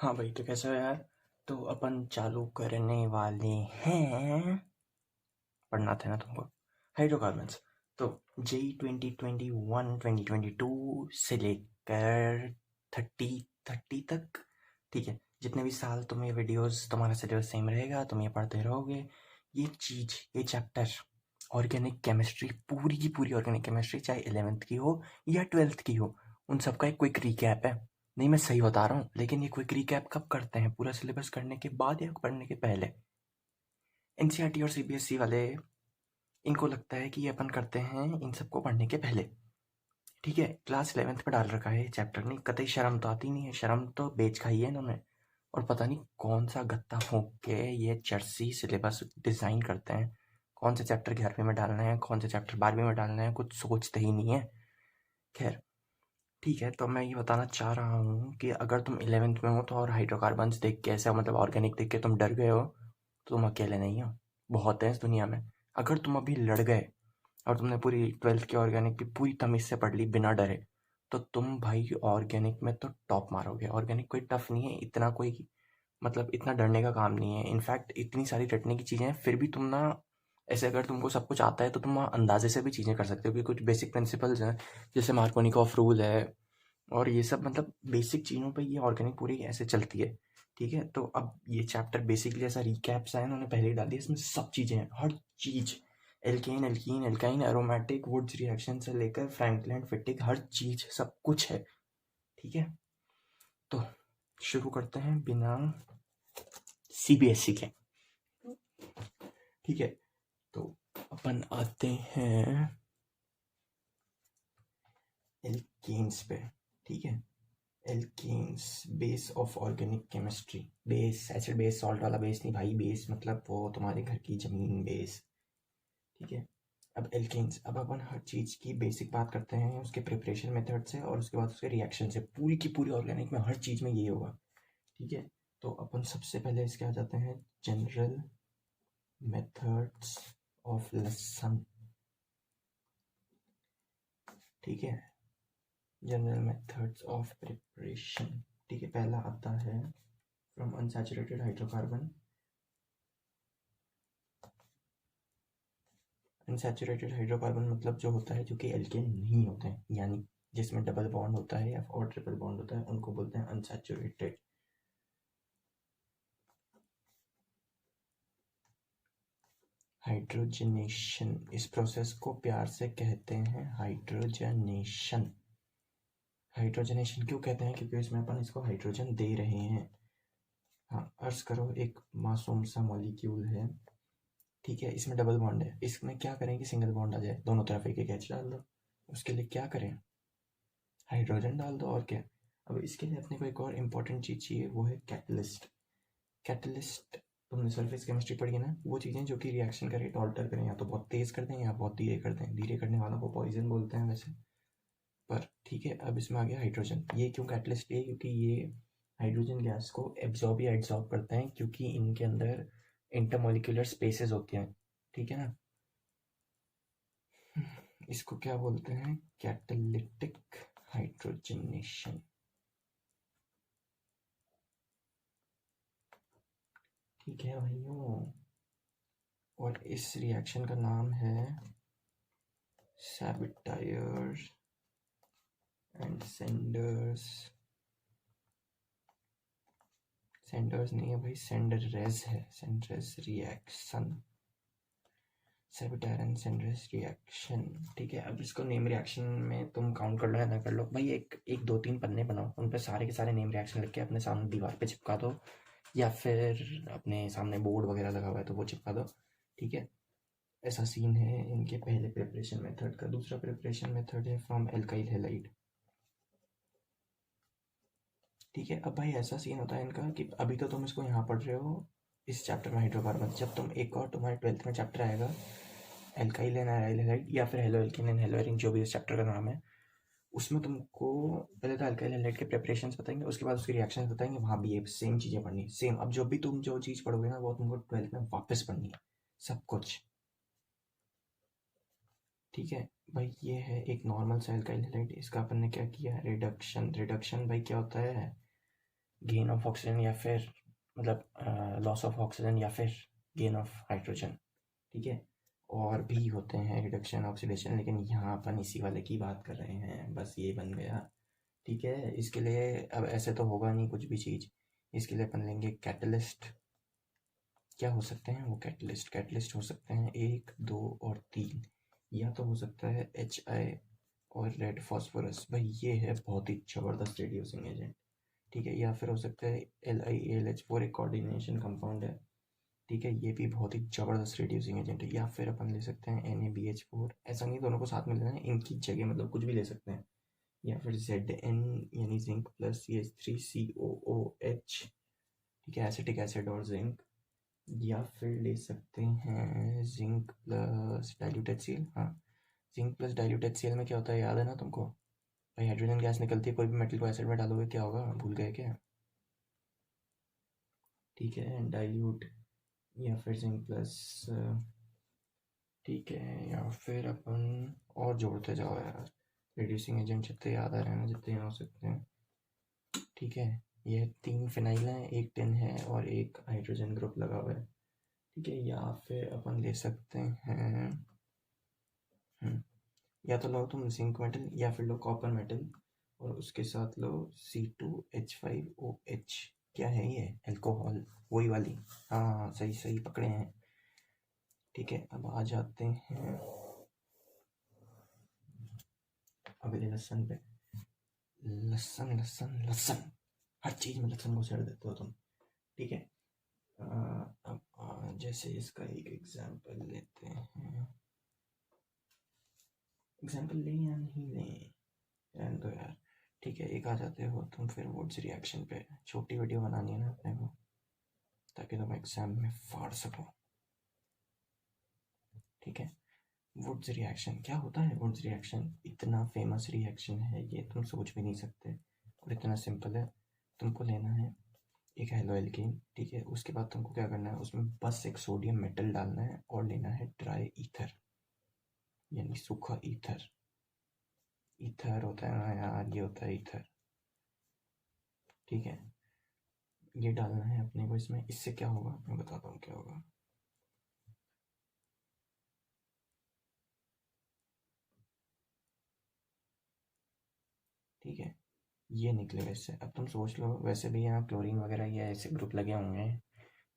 हाँ भाई, तो कैसा है यार। तो अपन चालू करने वाले हैं। पढ़ना था ना तुमको। हाइड्रोकार्बन्स। तो जेई 2021 2022 से लेकर 30 तक। ठीक है, जितने भी साल तुम ये वीडियोस, तुम्हारा सिलेबस सेम रहेगा, तुम ये पढ़ते रहोगे। ये चीज, ये चैप्टर, ऑर्गेनिक केमिस्ट्री, पूरी की पूरी ऑर्गेनिक केमिस्ट्री, चाहे 11th की हो या 12th की हो, उन सबका एक क्विक रिकैप है। नहीं, मैं सही बता रहा हूँ, लेकिन ये क्विक रिकैप कब करते हैं? पूरा सिलेबस करने के बाद या पढ़ने के पहले? एनसीईआरटी और सीबीएसई वाले, इनको लगता है कि ये अपन करते हैं इन सबको पढ़ने के पहले। ठीक है, क्लास 11th में डाल रखा है चैप्टर। नहीं, कतई शर्म तो आती नहीं है। शर्म तो बेच खाई है इन्होंने। और पता नहीं कौन सा गत्ता फूंक के ये चर्सी सिलेबस डिज़ाइन करते हैं। कौन से चैप्टर 11वीं में डालना है, कौन से चैप्टर 12वीं में डालना है, कुछ सोचते ही नहीं है। खैर, ठीक है, तो मैं ये बताना चाह रहा हूँ कि अगर तुम 11th में हो तो, और हाइड्रोकार्बन्स देख के, ऐसा मतलब ऑर्गेनिक देख के तुम डर गए हो, तो तुम अकेले नहीं हो। बहुत हैं इस दुनिया में। अगर तुम अभी लड़ गए और तुमने पूरी 12th की ऑर्गेनिक की पूरी तमीज से पढ़ ली बिना डरे, तो तुम भाई ऑर्गेनिक में तो टॉप मारोगे। ऑर्गेनिक कोई टफ नहीं है, इतना कोई मतलब इतना डरने का काम नहीं है। इनफैक्ट इतनी सारी रटने की चीज़ें हैं, फिर भी तुम ना, ऐसे अगर तुमको सब कुछ आता है तो तुम अंदाजे से भी चीज़ें कर सकते हो, क्योंकि कुछ बेसिक प्रिंसिपल्स हैं, जैसे मार्कोनिकॉफ रूल है, और ये सब मतलब बेसिक चीज़ों पे ये ऑर्गेनिक पूरी ऐसे चलती है। ठीक है, तो अब ये चैप्टर बेसिकली ऐसा रिकैप्स है, इन्होंने पहले ही डाल दिया। इसमें सब चीज़ें हैं, हर चीज़। Alkane, alkene, alkyne, aromatic, Wurtz reaction से लेकर फ्रैंकलिन फिटिक, हर चीज़, सब कुछ है। ठीक है, तो शुरू करते हैं बिना सीबीएसई के। ठीक है, तो अपन आते हैं एल्केन्स पे। ठीक है, alkanes, base of organic chemistry. Base, acid base, salt वाला बेस नहीं भाई। बेस मतलब वो तुम्हारे घर की जमीन बेस। ठीक है, अब एल्केन्स, अब अपन हर चीज़ की बेसिक बात करते हैं, उसके प्रिपरेशन मेथड से, और उसके बाद उसके रिएक्शन से। पूरी की पूरी ऑर्गेनिक में हर चीज़ में ये होगा। ठीक है, तो अपन सबसे पहले इसके आ जाते हैं जनरल मेथड्स ऑफ लेसन। ठीक है, जनरल मेथड्स ऑफ प्रिपरेशन। ठीक है, पहला आता है from unsaturated hydrocarbon. Unsaturated hydrocarbon मतलब जो होता है जो कि एल्केन नहीं होते हैं, यानी जिसमें डबल बॉन्ड होता है या और ट्रिपल बॉन्ड होता है, उनको बोलते हैं अनसैचुरेटेड। हाइड्रोजनेशन, इस प्रोसेस को प्यार से कहते हैं हाइड्रोजनेशन। हाइड्रोजनेशन क्यों कहते हैं? क्योंकि इसमें अपन इसको हाइड्रोजन दे रहे हैं। हाँ, अर्ज करो एक मासूम सा मॉलिक्यूल है। ठीक है, इसमें डबल बॉन्ड है, इसमें क्या करें कि सिंगल बॉन्ड आ जाए, दोनों तरफ एक एक एच डाल दो। उसके लिए क्या करें? हाइड्रोजन डाल दो, और क्या। अब इसके लिए अपने को एक और इम्पोर्टेंट चीज़ चाहिए, वो है कैटलिस्ट। कैटलिस्ट, तुमने सरफेस केमिस्ट्री पढ़ी है ना, वो चीज़ें जो कि रिएक्शन का रेट ऑल्टर करें, या तो बहुत तेज़ कर दें या बहुत धीरे कर दें। धीरे करने वालों को पॉइजन बोलते हैं वैसे, पर ठीक है। अब इसमें आ गया हाइड्रोजन। ये क्यों कैटलिस्ट है? क्योंकि ये हाइड्रोजन गैस को एब्जॉर्ब या एड्सॉर्ब करते हैं, क्योंकि इनके अंदर इंटरमोलिकुलर स्पेसेस होती हैं। ठीक है ना, इसको क्या बोलते हैं? Catalytic hydrogenation. ठीक है भाइयों, और इस रिएक्शन का नाम है सैबटायर एंड सेंडर्स। सेंडर्स नहीं है भाई, सेंडरेज है, Senderens reaction. Sabatier and Senderens reaction. ठीक है, अब इसको नेम रिएक्शन में तुम काउंट कर लो या ना कर लो भाई, एक एक दो तीन पन्ने बनाओ, उन पे सारे के सारे नेम रिएक्शन लिख के अपने सामने दीवार पे चिपका दो, या फिर अपने सामने बोर्ड वगैरह लगा हुआ है तो वो चिपका दो। ठीक है, ऐसा सीन है इनके पहले प्रिपरेशन मेथड का। दूसरा प्रिपरेशन मेथड है फ्रॉम एल्काइल हैलाइड। ठीक है, अब भाई ऐसा सीन होता है इनका कि अभी तो तुम इसको यहाँ पढ़ रहे हो इस चैप्टर में हाइड्रोकार्बन, जब तुम एक और तुम्हारे 12th में चैप्टर आएगा एल्काइल एंड अराइल हैलाइड, या फिर halo alkane and hello Erin, जो भी इस चैप्टर का नाम है, उसमें तुमको पहले तो अल्काइल हैलाइड के प्रिपरेशंस बताएंगे, उसके बाद उसके रिएक्शंस बताएंगे। वहाँ भी ये सेम चीज़ें पढ़नी, सेम। अब जो भी तुम जो चीज़ पढ़ोगे ना, वो तुमको 12th में वापस पढ़नी है, सब कुछ। ठीक है भाई, ये है एक नॉर्मल सा अल्काइल हैलाइड। इसका अपन ने क्या किया? रिडक्शन। रिडक्शन भाई क्या होता है? गेन ऑफ ऑक्सीजन या फिर मतलब लॉस ऑफ ऑक्सीजन या फिर गेन ऑफ हाइड्रोजन, ठीक है। और भी होते हैं रिडक्शन ऑक्सीडेशन, लेकिन यहाँ अपन इसी वाले की बात कर रहे हैं, बस ये बन गया, ठीक है। इसके लिए अब ऐसे तो होगा नहीं कुछ भी चीज़, इसके लिए अपन लेंगे कैटलिस्ट। क्या हो सकते हैं वो कैटलिस्ट? कैटलिस्ट हो सकते हैं 1, 2 और 3, या तो हो सकता है HI और रेड फॉस्फोरस, भाई ये है बहुत ही ज़बरदस्त रेड्यूसिंग एजेंट, ठीक है। या फिर हो सकता है LiAlH4, एक कोऑर्डिनेशन कंपाउंड है, ठीक है, ये भी बहुत ही ज़बरदस्त रिड्यूसिंग एजेंट है। या फिर अपन ले सकते हैं NaBH4, ऐसा नहीं दोनों को साथ में लेना है, इनकी जगह मतलब कुछ भी ले सकते हैं। या फिर Zn यानी जिंक प्लस CH3COOH, ठीक है, एसिटिक एसिड और जिंक। या फिर ले सकते हैं जिंक प्लस डाइल्यूट HCl। हाँ, जिंक प्लस डाइल्यूट HCl में क्या होता है याद है ना तुमको? भाई हाइड्रोजन गैस निकलती है, कोई भी मेटल को एसिड में डालोगे क्या होगा, भूल गए क्या? ठीक है, डाइल्यूट या फिर जिंक प्लस, ठीक है। या फिर अपन और जोड़ते जाओ यार, रिड्यूसिंग एजेंट जितने याद आ रहे हैं ना, जितने हो सकते हैं, ठीक है। ये 3 फिनाइल हैं, एक टिन है और एक हाइड्रोजन ग्रुप लगा हुआ है, ठीक है। या फिर अपन ले सकते हैं या तो लो तुम जिंक मेटल या फिर लो कॉपर मेटल और उसके साथ लो C2H5OH। क्या है ये? अल्कोहल, वही वाली। हाँ सही सही पकड़े हैं, ठीक है। अब आ जाते हैं अगले लसन पे। लसन लसन लसन, हर चीज़ में लसन को छेड़ देते हो तुम, ठीक है। अब जैसे इसका एक एग्जाम्पल लेते हैं, एग्जाम्पल लें या नहीं लें, रहने दो यार, ठीक है। एक आ जाते हो तुम फिर वुड्स रिएक्शन पे, छोटी वीडियो बनानी है ना अपने को, ताकि तुम एग्जाम में फाड़ सको, ठीक है। वुड्स रिएक्शन क्या होता है? वुड्स रिएक्शन इतना फेमस रिएक्शन है, ये तुम सोच भी नहीं सकते, और इतना सिंपल है। तुमको लेना है एक हेलो एल्केन, ठीक है, उसके बाद तुमको क्या करना है, उसमें बस एक सोडियम मेटल डालना है और लेना है ड्राई ईथर, यानी सूखा ईथर। ईथर होता है ना यार, ये होता है ईथर, ठीक है। ये डालना है अपने को इसमें, इससे क्या होगा मैं बताता हूँ क्या होगा। ठीक है, ये निकलेगा इससे। अब तुम सोच लो, वैसे भी यहाँ क्लोरीन वगैरह ये ऐसे ग्रुप लगे होंगे हैं,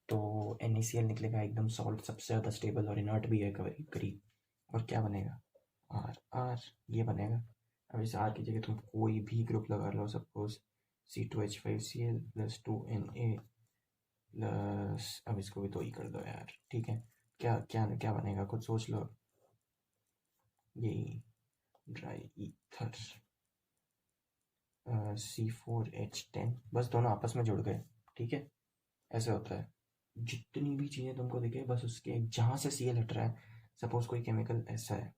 तो NaCl निकलेगा एकदम सॉल्ट, सबसे ज़्यादा स्टेबल और इनर्ट भी है करीब करीब। और क्या बनेगा? आर आर, ये बनेगा। अब इस आर की जगह तुम कोई भी ग्रुप लगा लो, suppose C2H5Cl plus 2Na plus, अब इसको भी 2 ही कर दो यार, ठीक है। क्या क्या क्या बनेगा, खुद सोच लो। यही ड्राई ईथर, C4H10, बस दोनों आपस में जुड़ गए, ठीक है। ऐसे होता है, जितनी भी चीज़ें तुमको दिखे बस उसके जहाँ से Cl हट रहा है, सपोज कोई केमिकल ऐसा है,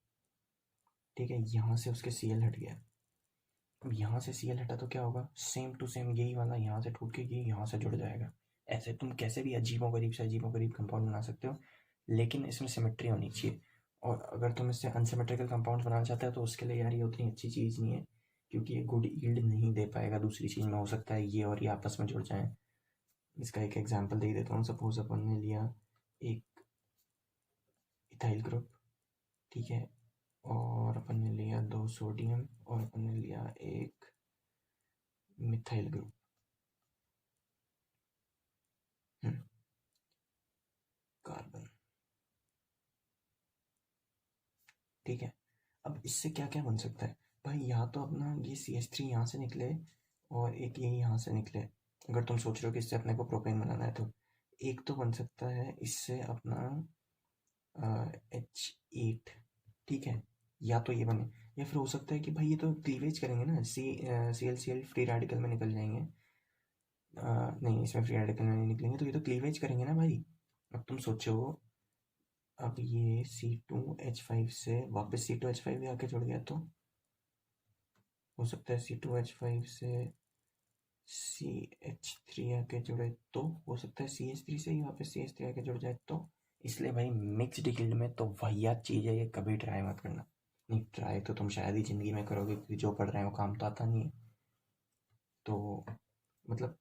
ठीक है, यहाँ से उसके Cl हट गया, अब यहाँ से Cl हटा तो क्या होगा, सेम टू सेम यही वाला यहाँ से टूट के ये यहाँ से जुड़ जाएगा। ऐसे तुम कैसे भी अजीबो गरीब से अजीबो गरीब कंपाउंड बना सकते हो, लेकिन इसमें सिमेट्री होनी चाहिए। और अगर तुम इससे अनसिमेट्रिकल कंपाउंड बनाना चाहते हो तो उसके लिए यार ये उतनी अच्छी चीज़ नहीं है, क्योंकि ये गुड यील्ड नहीं दे पाएगा। दूसरी चीज़ में हो सकता है ये और ये आपस में जुड़ जाएं। इसका एक एग्जांपल दे देता हूँ। सपोज अपन ने लिया एक इथाइल ग्रुप, ठीक है, और अपन ने लिया 2 सोडियम और अपन ने लिया एक मिथाइल ग्रुप, कार्बन, ठीक है। अब इससे क्या क्या बन सकता है भाई, या तो अपना ये CH3 यहाँ से निकले और एक ये यहाँ से निकले। अगर तुम सोच रहे हो कि इससे अपने को प्रोपेन बनाना है तो एक तो बन सकता है इससे अपना H8, ठीक है, या तो ये बने। या फिर हो सकता है कि भाई ये तो क्लीवेज करेंगे ना, ClCl फ्री रेडिकल में निकल जाएंगे। नहीं, इसमें फ्री रेडिकल में नहीं निकलेंगे, तो ये तो क्लीवेज करेंगे ना भाई। अब तुम सोचो, अब ये C2H5 से वापस C2H5 भी आके जुड़ गया तो हो सकता है C2H5 से CH3 आके जुड़े, तो हो सकता है CH3 से ही वापस CH3 आके जुड़ जाए तो। इसलिए भाई मिक्स्ड यील्ड में तो वाहियात चीज़ है ये, कभी ट्राई मत करना। नहीं, ट्राई तो तुम शायद ही ज़िंदगी में करोगे, क्योंकि जो पढ़ रहे हो काम तो आता नहीं है। तो मतलब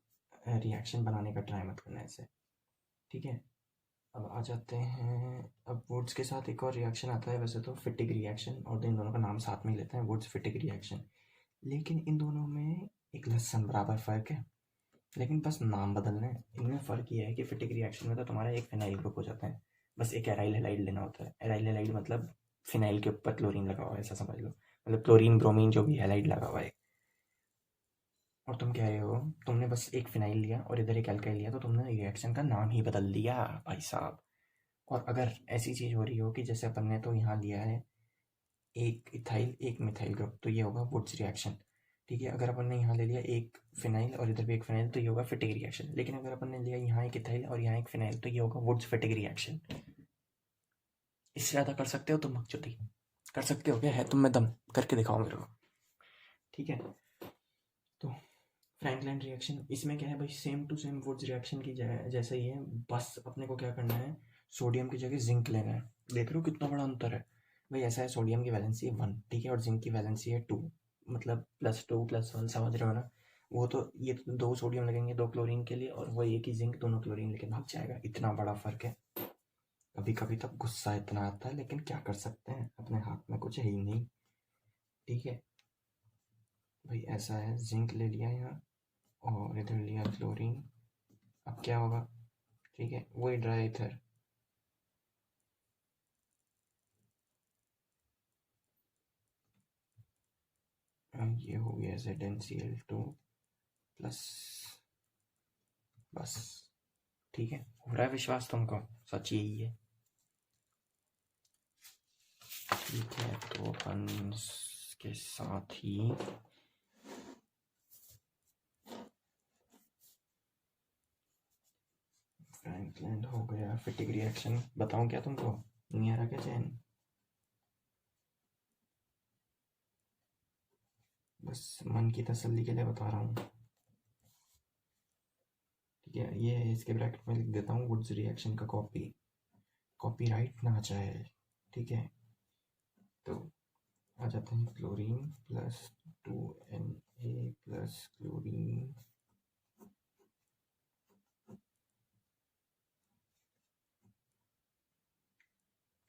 रिएक्शन बनाने का ट्राई मत करना ऐसे, ठीक है। अब आ जाते हैं, अब वुड्स के साथ एक और रिएक्शन आता है वैसे तो, फिटिक रिएक्शन, और इन दोनों का नाम साथ में ही लेते हैं, वुड्स फिटिक रिएक्शन। लेकिन इन दोनों में एक लहसन बराबर फ़र्क है, लेकिन बस नाम बदलना है। इनमें फ़र्क ये है कि फिटिक रिएक्शन में तो तुम्हारा एक फिनाइल ग्रुप हो जाता है, बस एक एराइल हैलाइड लेना होता है। एराइल हैलाइड मतलब फिनाइल के ऊपर क्लोरीन लगा हुआ है, ऐसा समझ लो, मतलब क्लोरीन ब्रोमीन जो भी हैलाइड लगा हुआ है। और तुम कह रहे हो तुमने बस एक फिनाइल लिया और इधर एक एल्काइल लिया, तो तुमने रिएक्शन का नाम ही बदल दिया भाई साहब। और अगर ऐसी चीज़ हो रही हो कि जैसे अपन ने तो यहाँ लिया है एक इथाइल एक मिथाइल ग्रुप, तो ये होगा वुड्स रिएक्शन, ठीक है। अगर अपन ने यहाँ ले लिया एक फिनाइल और इधर भी एक फिनाइल, तो ये होगा फिटिक रिएक्शन। लेकिन अगर अपन ने लिया यहाँ एक इथाइल और यहाँ एक फिनाइल, तो ये होगा वुड्स फिटिक रिएक्शन। इससे ज़्यादा कर सकते हो तुम मकचोदी? कर सकते हो क्या? है तुम में दम? करके दिखाओ मेरे को, ठीक है। तो फ्रैंकलैंड रिएक्शन, इसमें क्या है भाई, same to same Wurtz reaction की जैसा ही है, बस अपने को क्या करना है, सोडियम की जगह जिंक लेना है। देख रहे हो कितना बड़ा अंतर है भाई? ऐसा है, सोडियम की वैलेंसी है 1, ठीक है, और जिंक की वैलेंसी है 2, मतलब +2 +1, समझ रहे हो ना? वो तो ये तो 2 सोडियम लगेंगे 2 क्लोरीन के लिए, और वो एक ही जिंक दोनों क्लोरीन लेके भाग जाएगा। इतना बड़ा फर्क है। कभी कभी तब गुस्सा इतना आता है, लेकिन क्या कर सकते हैं, अपने हाथ में कुछ है ही नहीं, ठीक है भाई। ऐसा है, जिंक ले लिया यहाँ और इधर लिया क्लोरीन। अब क्या होगा, ठीक है, वही ड्राई ईथर, ये हो गया ZnCl2 प्लस, बस, ठीक है। हो रहा है विश्वास तुमको? सच यही है, ठीक है। तो अपन के साथ ही फ्रैंकलैंड हो गया, फिटिक रिएक्शन बताऊं क्या तुमको? नहीं आ रहा क्या चैन? बस मन की तसल्ली के लिए बता रहा हूँ, ठीक है। ये इसके ब्रैकेट में लिख देता हूँ, वुड्स रिएक्शन का कॉपीराइट ना आ जाए, ठीक है। तो आ जाते हैं, chlorine +2Na plus chlorine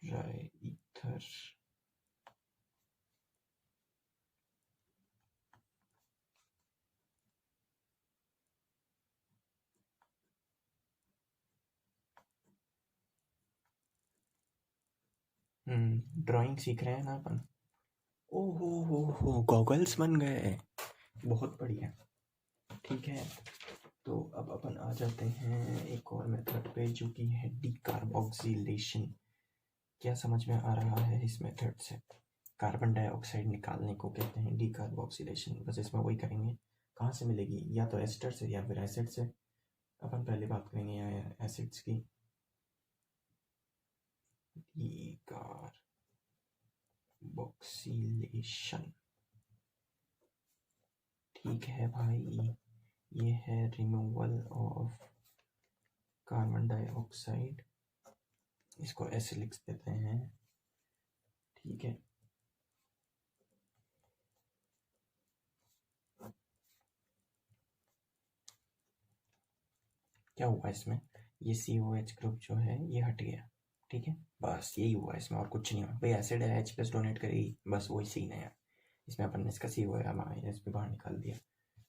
dry ether, drawing सीख रहे हैं ना अपन। ओहो हो गॉगल्स बन गए, बहुत बढ़िया, ठीक है। तो अब अपन आ जाते हैं एक और मेथड पे, जो कि है डीकार्बोक्सिलेशन। क्या समझ में आ रहा है इस मेथड से? कार्बन डाइऑक्साइड निकालने को कहते हैं डीकार्बोक्सिलेशन। बस इसमें वही करेंगे। कहाँ से मिलेगी? या तो एस्टर से या फिर एसिड से। अपन पहले बात करेंगे एसिड्स की। डीकार्बोक्सिलेशन, ठीक है भाई। ये है रिमूवल ऑफ कार्बन डाइऑक्साइड, इसको ऐसे लिख देते हैं, ठीक है। क्या हुआ इसमें, ये COH ग्रुप जो है ये हट गया, ठीक है। बस यही हुआ इसमें, और कुछ नहीं हुआ भाई। एसिड है, H+ डोनेट करेगी, बस वही सीन है यार। इसमें अपन ने इसका COH- भी बाहर निकाल दिया,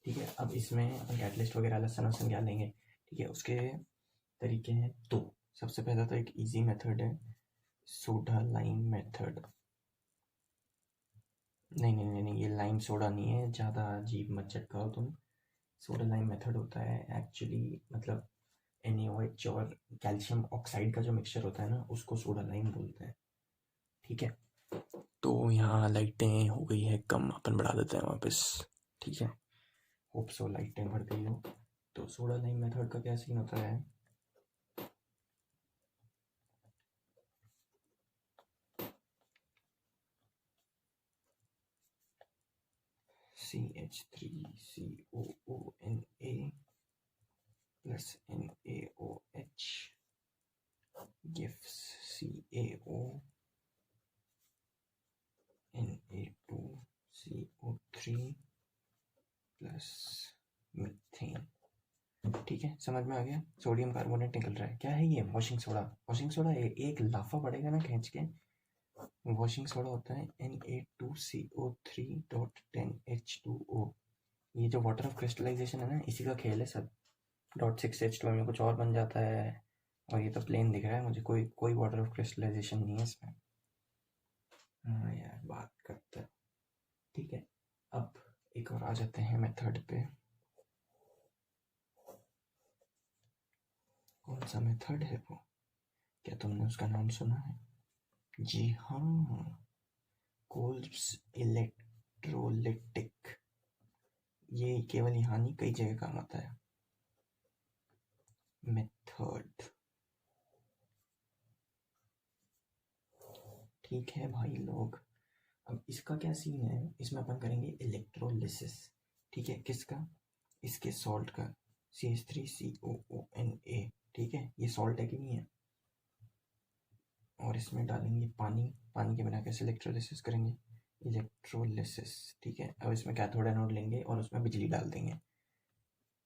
ठीक है। अब इसमें अपन कैटलिस्ट वगैरह लहसन वसन क्या लेंगे, ठीक है। उसके तरीके हैं तो, सबसे पहला तो एक इजी मेथड है, सोडा लाइम मेथड। नहीं नहीं नहीं नहीं, ये लाइम सोडा नहीं है, ज़्यादा अजीब मत चटकाओ तुम। सोडा लाइम मेथड होता है एक्चुअली, मतलब NaOH और कैल्शियम ऑक्साइड का जो मिक्सचर होता है ना, उसको सोडा लाइम बोलते हैं, ठीक है। तो यहाँ लाइटें हो गई है कम, अपन बढ़ा देते हैं वापस, ठीक है। होप सो लाइटें बढ़ गई हो। तो सोडा लाइम मेथड का क्या सीन होता है, CH3COONA plus NaOH gives CaO Na2CO3 plus methane, ठीक है, समझ में आ गया। सोडियम कार्बोनेट निकल रहा है, क्या है ये? Washing soda. वॉशिंग सोडा एक लाफा पड़ेगा ना खींच के। वॉशिंग सोडा होता है Na2CO3.10H2O। ये जो वाटर ऑफ क्रिस्टलाइजेशन है ना, इसी का खेल है सब। .6H2 में कुछ और बन जाता है, और ये तो प्लेन दिख रहा है मुझे, कोई कोई वाटर ऑफ क्रिस्टलाइजेशन नहीं है इसमें। हाँ यार, बात करते हैं। ठीक है, अब एक और आ जाते हैं मेथड पे। कौन सा मेथड है वो? क्या तुमने उसका नाम सुना है? जी हाँ, कोल्ब्स इलेक्ट्रोलिटिक। ये केवल यहाँ नहीं, कई जगह काम आता है। मेथड, ठीक है भाई लोग। अब इसका क्या सीन है, इसमें अपन करेंगे इलेक्ट्रोलिसिस। ठीक है, किसका? इसके सॉल्ट का, CH3COONA। ठीक है, ये सॉल्ट है कि नहीं है? और इसमें डालेंगे पानी। पानी के बिना कैसे इलेक्ट्रोलिसिस करेंगे? इलेक्ट्रोलिसिस। ठीक है, अब इसमें कैथोड एनोड लेंगे और उसमें बिजली डाल देंगे।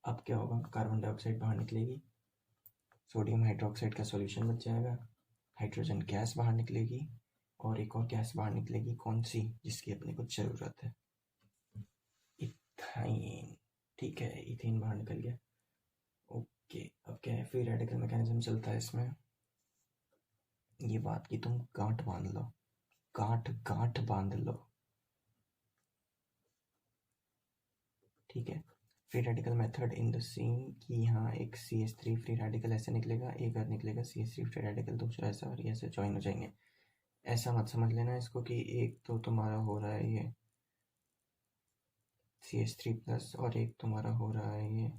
अब क्या होगा? कार्बन डाइऑक्साइड बाहर निकलेगी, सोडियम हाइड्रोक्साइड का सॉल्यूशन बच जाएगा, हाइड्रोजन गैस बाहर निकलेगी, और एक और गैस बाहर निकलेगी, कौन सी? जिसकी अपने को ज़रूरत है, इथाइन। ठीक है, इथेन बाहर निकल गया। ओके, अब क्या है? फ्री रेडिकल मैकेनिज्म चलता है इसमें। ये बात की तुम गांठ बांध लो, गांठ गांठ बांध लो। ठीक है, free radical method in the same कि यहाँ एक CH3 फ्री रेडिकल ऐसे निकलेगा, एक और निकलेगा CH3 फ्री रेडिकल, दूसरा ऐसा, और ये ऐसे ज्वाइन हो जाएंगे। ऐसा मत समझ लेना इसको कि एक तो तुम्हारा हो रहा है ये CH3+ और एक तुम्हारा हो रहा है ये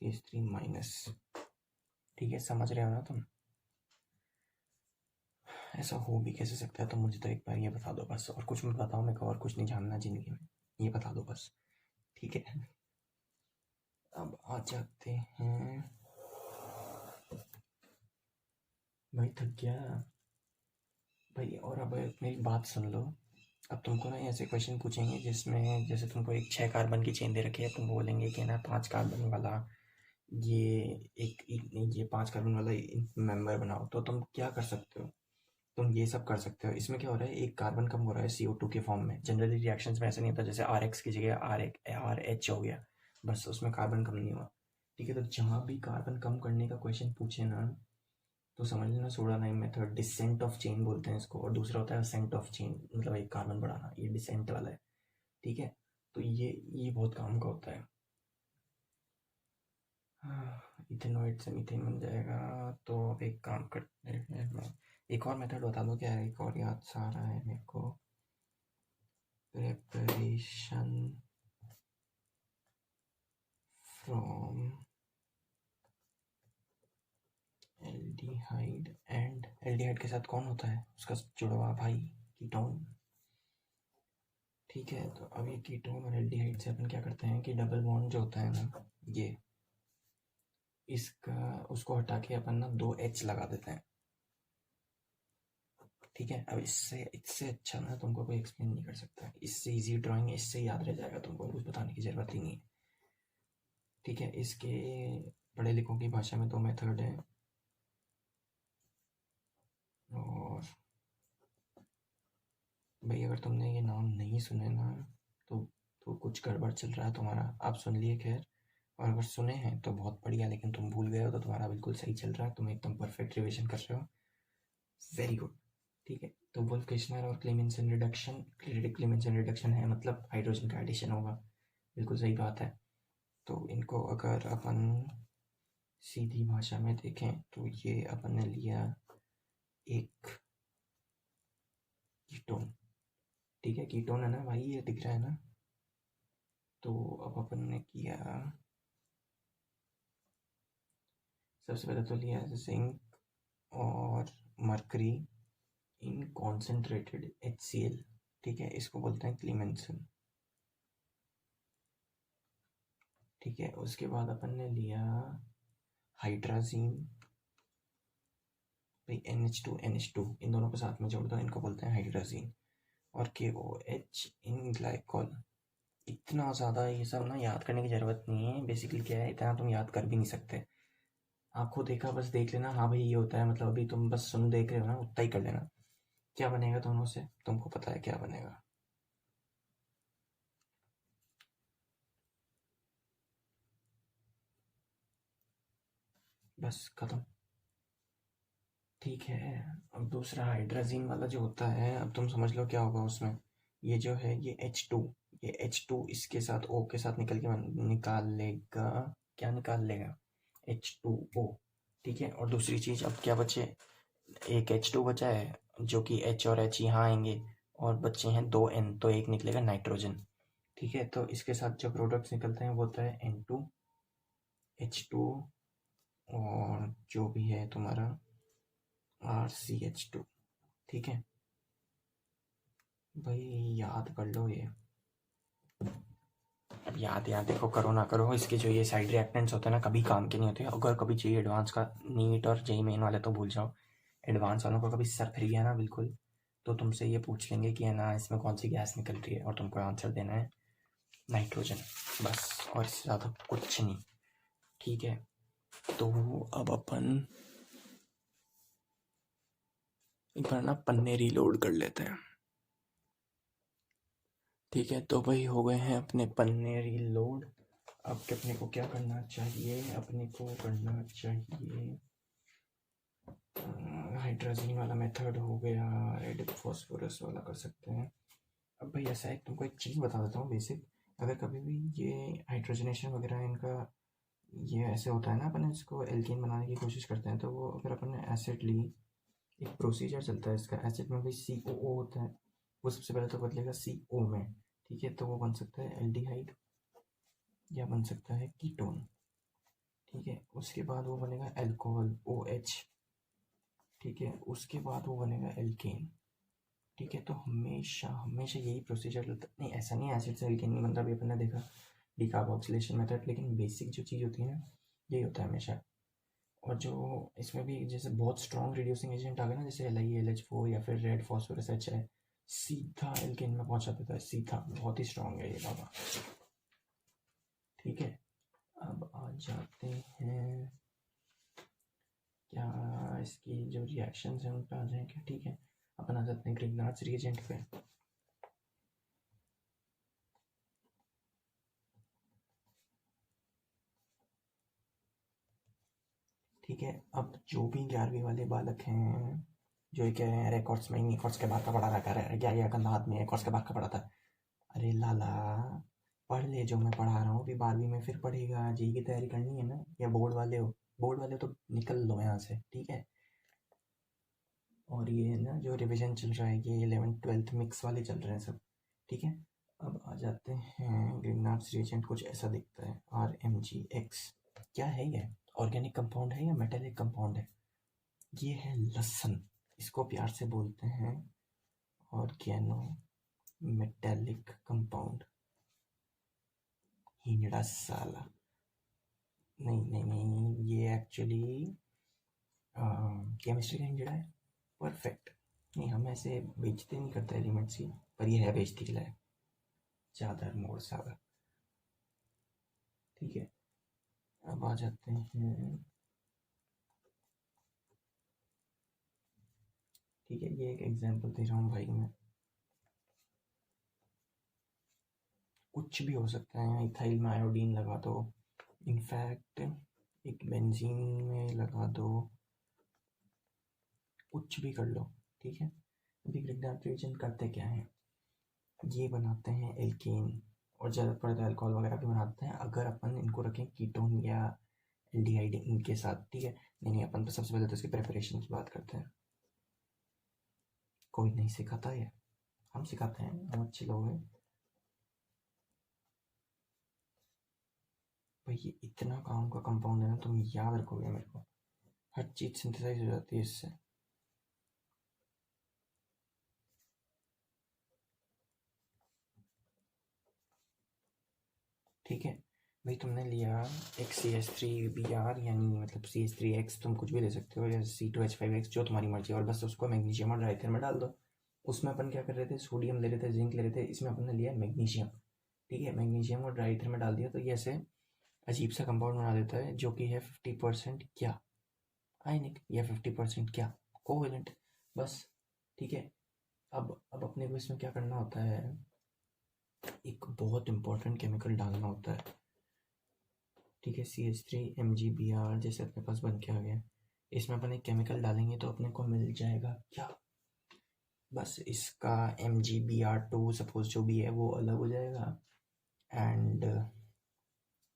CH3-। ठीक है, समझ रहे हो ना तुम? ऐसा हो भी कैसे सकता है? तो मुझे तो एक बार ये बता दो बस, और कुछ मत बताओ मेरे को, और कुछ नहीं जानना जिंदगी में, ये बता दो बस। ठीक है, अब आ जाते हैं। भाई थक गया भाई। और अब मेरी बात सुन लो। अब तुमको ना ऐसे क्वेश्चन पूछेंगे जिसमें जैसे तुमको एक 6 कार्बन की चेन दे रखी है, तुम बोलेंगे कि ना 5 कार्बन वाला ये ये 5 कार्बन वाला मेंबर बनाओ, तो तुम क्या कर सकते हो? तुम ये सब कर सकते हो। इसमें क्या हो रहा है, एक कार्बन कम हो रहा है CO2 के फॉर्म में। जनरली रिएक्शंस में ऐसा नहीं होता, जैसे RX की जगह RH हो गया, बस उसमें कार्बन कम नहीं हुआ। ठीक है, तो जहाँ भी कार्बन कम करने का क्वेश्चन पूछे ना, तो समझ लेना soda lime method, descent of chain बोलते हैं इसको, और दूसरा होता है असेंट ऑफ चेन, मतलब एक कार्बन बढ़ाना, ये डिसेंट वाला है। ठीक है, तो ये बहुत काम का होता है। इथेनॉइड से मीथेन बन जाएगा। तो अब एक काम करते हैं, एक और मेथड बता दो, क्या है? एक और याद सा आ रहा है मेरे को। Preparation from aldehyde, and aldehyde के साथ कौन होता है उसका जुड़वा भाई? कीटोन। ठीक है, तो अब ये कीटोन और एल्डिहाइड से अपन क्या करते हैं कि डबल बॉन्ड जो होता है ना, ये इसका उसको हटा के अपन ना 2H लगा देते हैं। ठीक है, अब इससे इससे अच्छा ना तुमको कोई एक्सप्लेन नहीं कर सकता। इससे इजी ड्राइंग, इससे याद रह जाएगा, तुमको कुछ बताने की जरूरत ही नहीं है। ठीक है, इसके पढ़े लिखों की भाषा में 2 मेथड है, और भाई अगर तुमने ये नाम नहीं सुने ना, तो कुछ गड़बड़ चल रहा है तुम्हारा। आप सुन लिए खैर, और अगर सुने हैं तो बहुत बढ़िया, लेकिन तुम भूल गए हो तो तुम्हारा बिल्कुल सही चल रहा है, तुम एकदम परफेक्ट रिविजन कर रहे हो। Very good. ठीक है, तो वुल्फ किश्नर और क्लेमेंसन रिडक्शन, क्लेमेंसन रिडक्शन है मतलब हाइड्रोजन का एडिशन होगा, बिल्कुल सही बात है। तो इनको अगर अपन सीधी भाषा में देखें तो ये अपन ने लिया एक कीटोन। ठीक है, कीटोन है ना भाई, ये दिख रहा है ना? तो अब अपन ने किया, सबसे पहले तो लिया जिंक और मरकरी इन कॉन्सेंट्रेटेड HCl। ठीक है, इसको बोलते हैं क्लीमेंसन। ठीक है, उसके बाद अपन ने लिया हाइड्राजीन, भाई NH2 इन दोनों को साथ में जोड़ दो, इनको बोलते हैं हाइड्राजीन। और KOH इन ग्लाइकॉल, इतना ज़्यादा ये सब ना याद करने की ज़रूरत नहीं है। बेसिकली क्या है, इतना तुम याद कर भी नहीं सकते। आंखों देखा बस देख लेना, हाँ भाई ये होता है, मतलब अभी तुम बस सुन देख रहे हो ना, उतना ही कर लेना। क्या बनेगा दोनों से तुमको पता है क्या बनेगा। बस खत्म। ठीक है। अब दूसरा हाइड्रोजन वाला जो होता है, अब तुम समझ लो क्या होगा उसमें। ये जो है ये H2, ये H2 इसके साथ O के साथ निकल के निकाल लेगा। क्या निकाल लेगा? H2O। ठीक है, और दूसरी चीज़ अब क्या बचे? एक H2 बचा है, जो कि H और H यहाँ आएंगे, और बचे हैं दो N, तो एक निकलेगा नाइट्रोजन। ठीक है, तो इसके साथ जो प्रोडक्ट्स निकलते हैं वो होता है N2, H2, और जो भी है तुम्हारा RCH2। ठीक है भाई, याद कर लो ये। अब याद देखो, करो ना करो, इसके जो ये साइड रिएक्टेंट्स होते हैं ना, कभी काम के नहीं होते। अगर कभी चाहिए एडवांस का, नीट और जेई मेन वाले तो भूल जाओ। एडवांस वालों को कभी सर फिर गया ना बिल्कुल, तो तुमसे ये पूछ लेंगे कि है ना इसमें कौन सी गैस निकल रही है, और तुमको आंसर देना है नाइट्रोजन। बस, और इससे ज़्यादा कुछ नहीं। ठीक है, तो अब अपन एक बार ना पन्ने रीलोड कर लेते हैं। ठीक है, तो भाई हो गए हैं अपने पन्ने रीलोड। अब के अपने को क्या करना चाहिए? अपने को करना चाहिए हाइड्रोजन वाला मेथड हो गया, रेड फॉस्फोरस वाला कर सकते हैं। अब भाई ऐसा है, तुमको एक चीज़ बता देता हूँ बेसिक। अगर कभी भी ये हाइड्रोजनेशन वगैरह इनका ये ऐसे होता है ना, अपन इसको एल्केन बनाने की कोशिश करते हैं, तो वो अगर अपन ने एसिड ली, एक प्रोसीजर चलता है इसका। एसिड में भी COO होता है, वो सबसे पहले तो बदलेगा CO में। ठीक है, तो वो बन सकता है एल्डिहाइड या बन सकता है कीटोन। ठीक है, उसके बाद वो बनेगा अल्कोहल OH। ठीक है, उसके बाद वो बनेगा एल्केन। ठीक है, तो हमेशा हमेशा यही प्रोसीजर रहता है। नहीं, ऐसा नहीं, एसिड से एल्केन नहीं बनता, भी अपन ने देखा डिकार्बोक्सिलेशन मेथड, लेकिन बेसिक जो चीज़ होती है ना, यही होता है हमेशा। और जो इसमें भी जैसे बहुत स्ट्रॉन्ग रिड्यूसिंग एजेंट आ गया ना, जैसे LiAlH4 या फिर रेड फॉस्फोरस HI, सीधा एल्केन में पहुंचा देता है, सीधा। बहुत ही स्ट्रॉन्ग है ये बाबा। ठीक है, अब आ जाते हैं, क्या इसकी जो रिएक्शंस हैं उन पे आ जाएं क्या? ठीक है, अपन आ जाते हैं ग्रिग्नार्ड्स रिएजेंट पे। ठीक है, अब जो भी 11वीं वाले बालक हैं, जो ये कह रहे हैं रिकॉर्ड्स में ही रिकॉर्ड्स के बाहर का पढ़ा रहा, कह रहे हैं क्या ये गंदा आदमी है, रिकॉर्ड्स के बाहर का पढ़ा था। अरे लाला, पढ़ ले जो मैं पढ़ा रहा हूँ, अभी 12वीं में फिर पढ़ेगा। जेई की तैयारी करनी है ना, या बोर्ड वाले हो? बोर्ड वाले तो निकल लो यहाँ से। ठीक है, और ये ना जो रिवीजन चल रहा है, ये 11th 12th मिक्स वाले चल रहे हैं सब। ठीक है, अब आ जाते हैं ग्रिग्नार्ड्स रिएजेंट। कुछ ऐसा दिखता है, RMgX। क्या है ये? ऑर्गेनिक कंपाउंड है या मेटेलिक कंपाउंड है? ये है लहसुन। इसको प्यार से बोलते हैं ऑर्गेनो मेटेलिक कंपाउंड। हिंजड़ा साला। नहीं नहीं नहीं, ये एक्चुअली केमिस्ट्री का हिंजड़ा है। परफेक्ट। नहीं, हम ऐसे बेचते नहीं करते एलिमेंट्स की, पर ये है बेचने के लायक। चादर मोड़ साला। ठीक है, अब आ जाते हैं। ठीक है, ये एक एग्जांपल दे रहा हूँ भाई मैं। कुछ भी हो सकता है, इथाइल में आयोडीन लगा दो, इनफैक्ट एक बेंजीन में लगा दो, कुछ भी कर लो। ठीक है, अभी ग्रिग्नार्ड रिएजेंट करते क्या है, ये बनाते हैं एल्केन, और ज़रूरत पड़े तो अल्कोहल वगैरह भी बनाते हैं, अगर अपन इनको रखें कीटोन या एल्डिहाइड इनके साथ। ठीक है, नहीं नहीं, अपन तो सबसे पहले तो इसकी प्रिपरेशन की बात करते हैं। कोई नहीं सिखाता है, हम सिखाते हैं, हम अच्छे लोग हैं भाई। ये इतना काम का कंपाउंड है ना, तुम याद रखोगे मेरे को। हर चीज़ सिंथेसाइज हो जाती है इससे। ठीक है भाई, तुमने लिया एक CH3Br, यानी मतलब CH3X, तुम कुछ भी ले सकते हो, या C2H5X, जो तुम्हारी मर्जी, और बस उसको मैग्नीशियम और ड्राइथर में डाल दो। उसमें अपन क्या कर रहे थे, सोडियम ले रहे थे, जिंक ले रहे थे, इसमें अपन ने लिया मैग्नीशियम। ठीक है, मैग्नीशियम और ड्राई ईथर में डाल दिया तो ये ऐसे अजीब सा कंपाउंड बना देता है जो कि है 50% क्या आयनिक या 50% क्या कोवेलेंट, बस। ठीक है, अब अपने को इसमें क्या करना होता है, एक बहुत इंपॉर्टेंट केमिकल डालना होता है। ठीक है, CH3MgBr जैसे अपने पास बन के आ गया, इसमें अपन एक केमिकल डालेंगे तो अपने को मिल जाएगा क्या, बस इसका MgBr2 सपोज जो भी है वो अलग हो जाएगा, एंड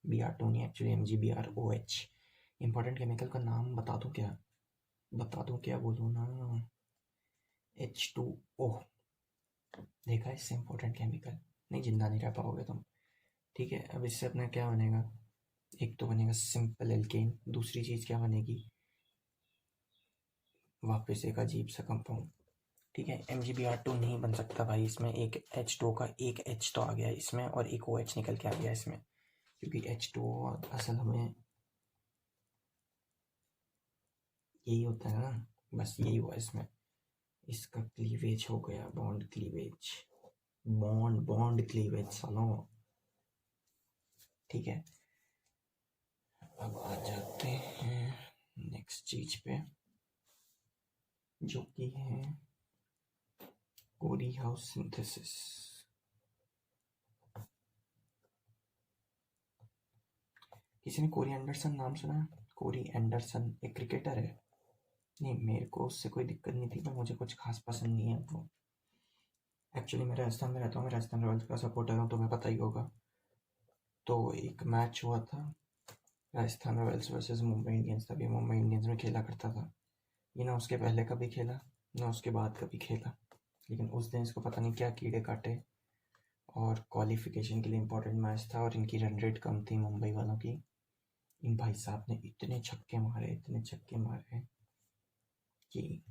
Br2 नहीं, एक्चुअली MgBrOH। इंपॉर्टेंट केमिकल का नाम बता दूँ क्या बोलूँ ना, H2O। देखा, इससे इंपॉर्टेंट केमिकल नहीं, जिंदा नहीं रह पाओगे तुम। ठीक है, अब इससे अपना क्या बनेगा, एक तो बनेगा सिंपल एल्केन, दूसरी चीज़ क्या बनेगी, वापस एक अजीब सा कंपाउंड। ठीक है, MgBr2 नहीं बन सकता भाई, इसमें एक H2 का एक H तो आ गया इसमें और एक OH निकल के आ गया इसमें, क्योंकि H2O असल में यही होता है ना, बस यही हुआ इसमें, इसका क्लीवेज हो गया, बॉन्ड क्लीवेज सालों। ठीक है, अब आ जाते हैं नेक्स्ट चीज पे जो कि है कोरी हाउस सिंथेसिस। किसी ने कोरी एंडरसन नाम सुना है? कोरी एंडरसन एक क्रिकेटर है। नहीं, मेरे को उससे कोई दिक्कत नहीं थी, पर मुझे कुछ खास पसंद नहीं है वो। एक्चुअली मैं राजस्थान में रहता हूँ, मैं राजस्थान रॉयल्स का सपोर्टर हूँ, तुम्हें पता ही होगा। तो एक मैच हुआ था Rajasthan Royals versus Mumbai Indians, तभी मुंबई इंडियंस में खेला करता था ये, ना उसके पहले कभी खेला ना उसके बाद कभी खेला, लेकिन उस दिन इसको पता नहीं क्या कीड़े काटे और क्वालिफिकेशन के लिए इम्पोर्टेंट मैच था और इनकी रन रेट कम थी मुंबई वालों की। इन भाई साहब ने इतने छक्के मारे कि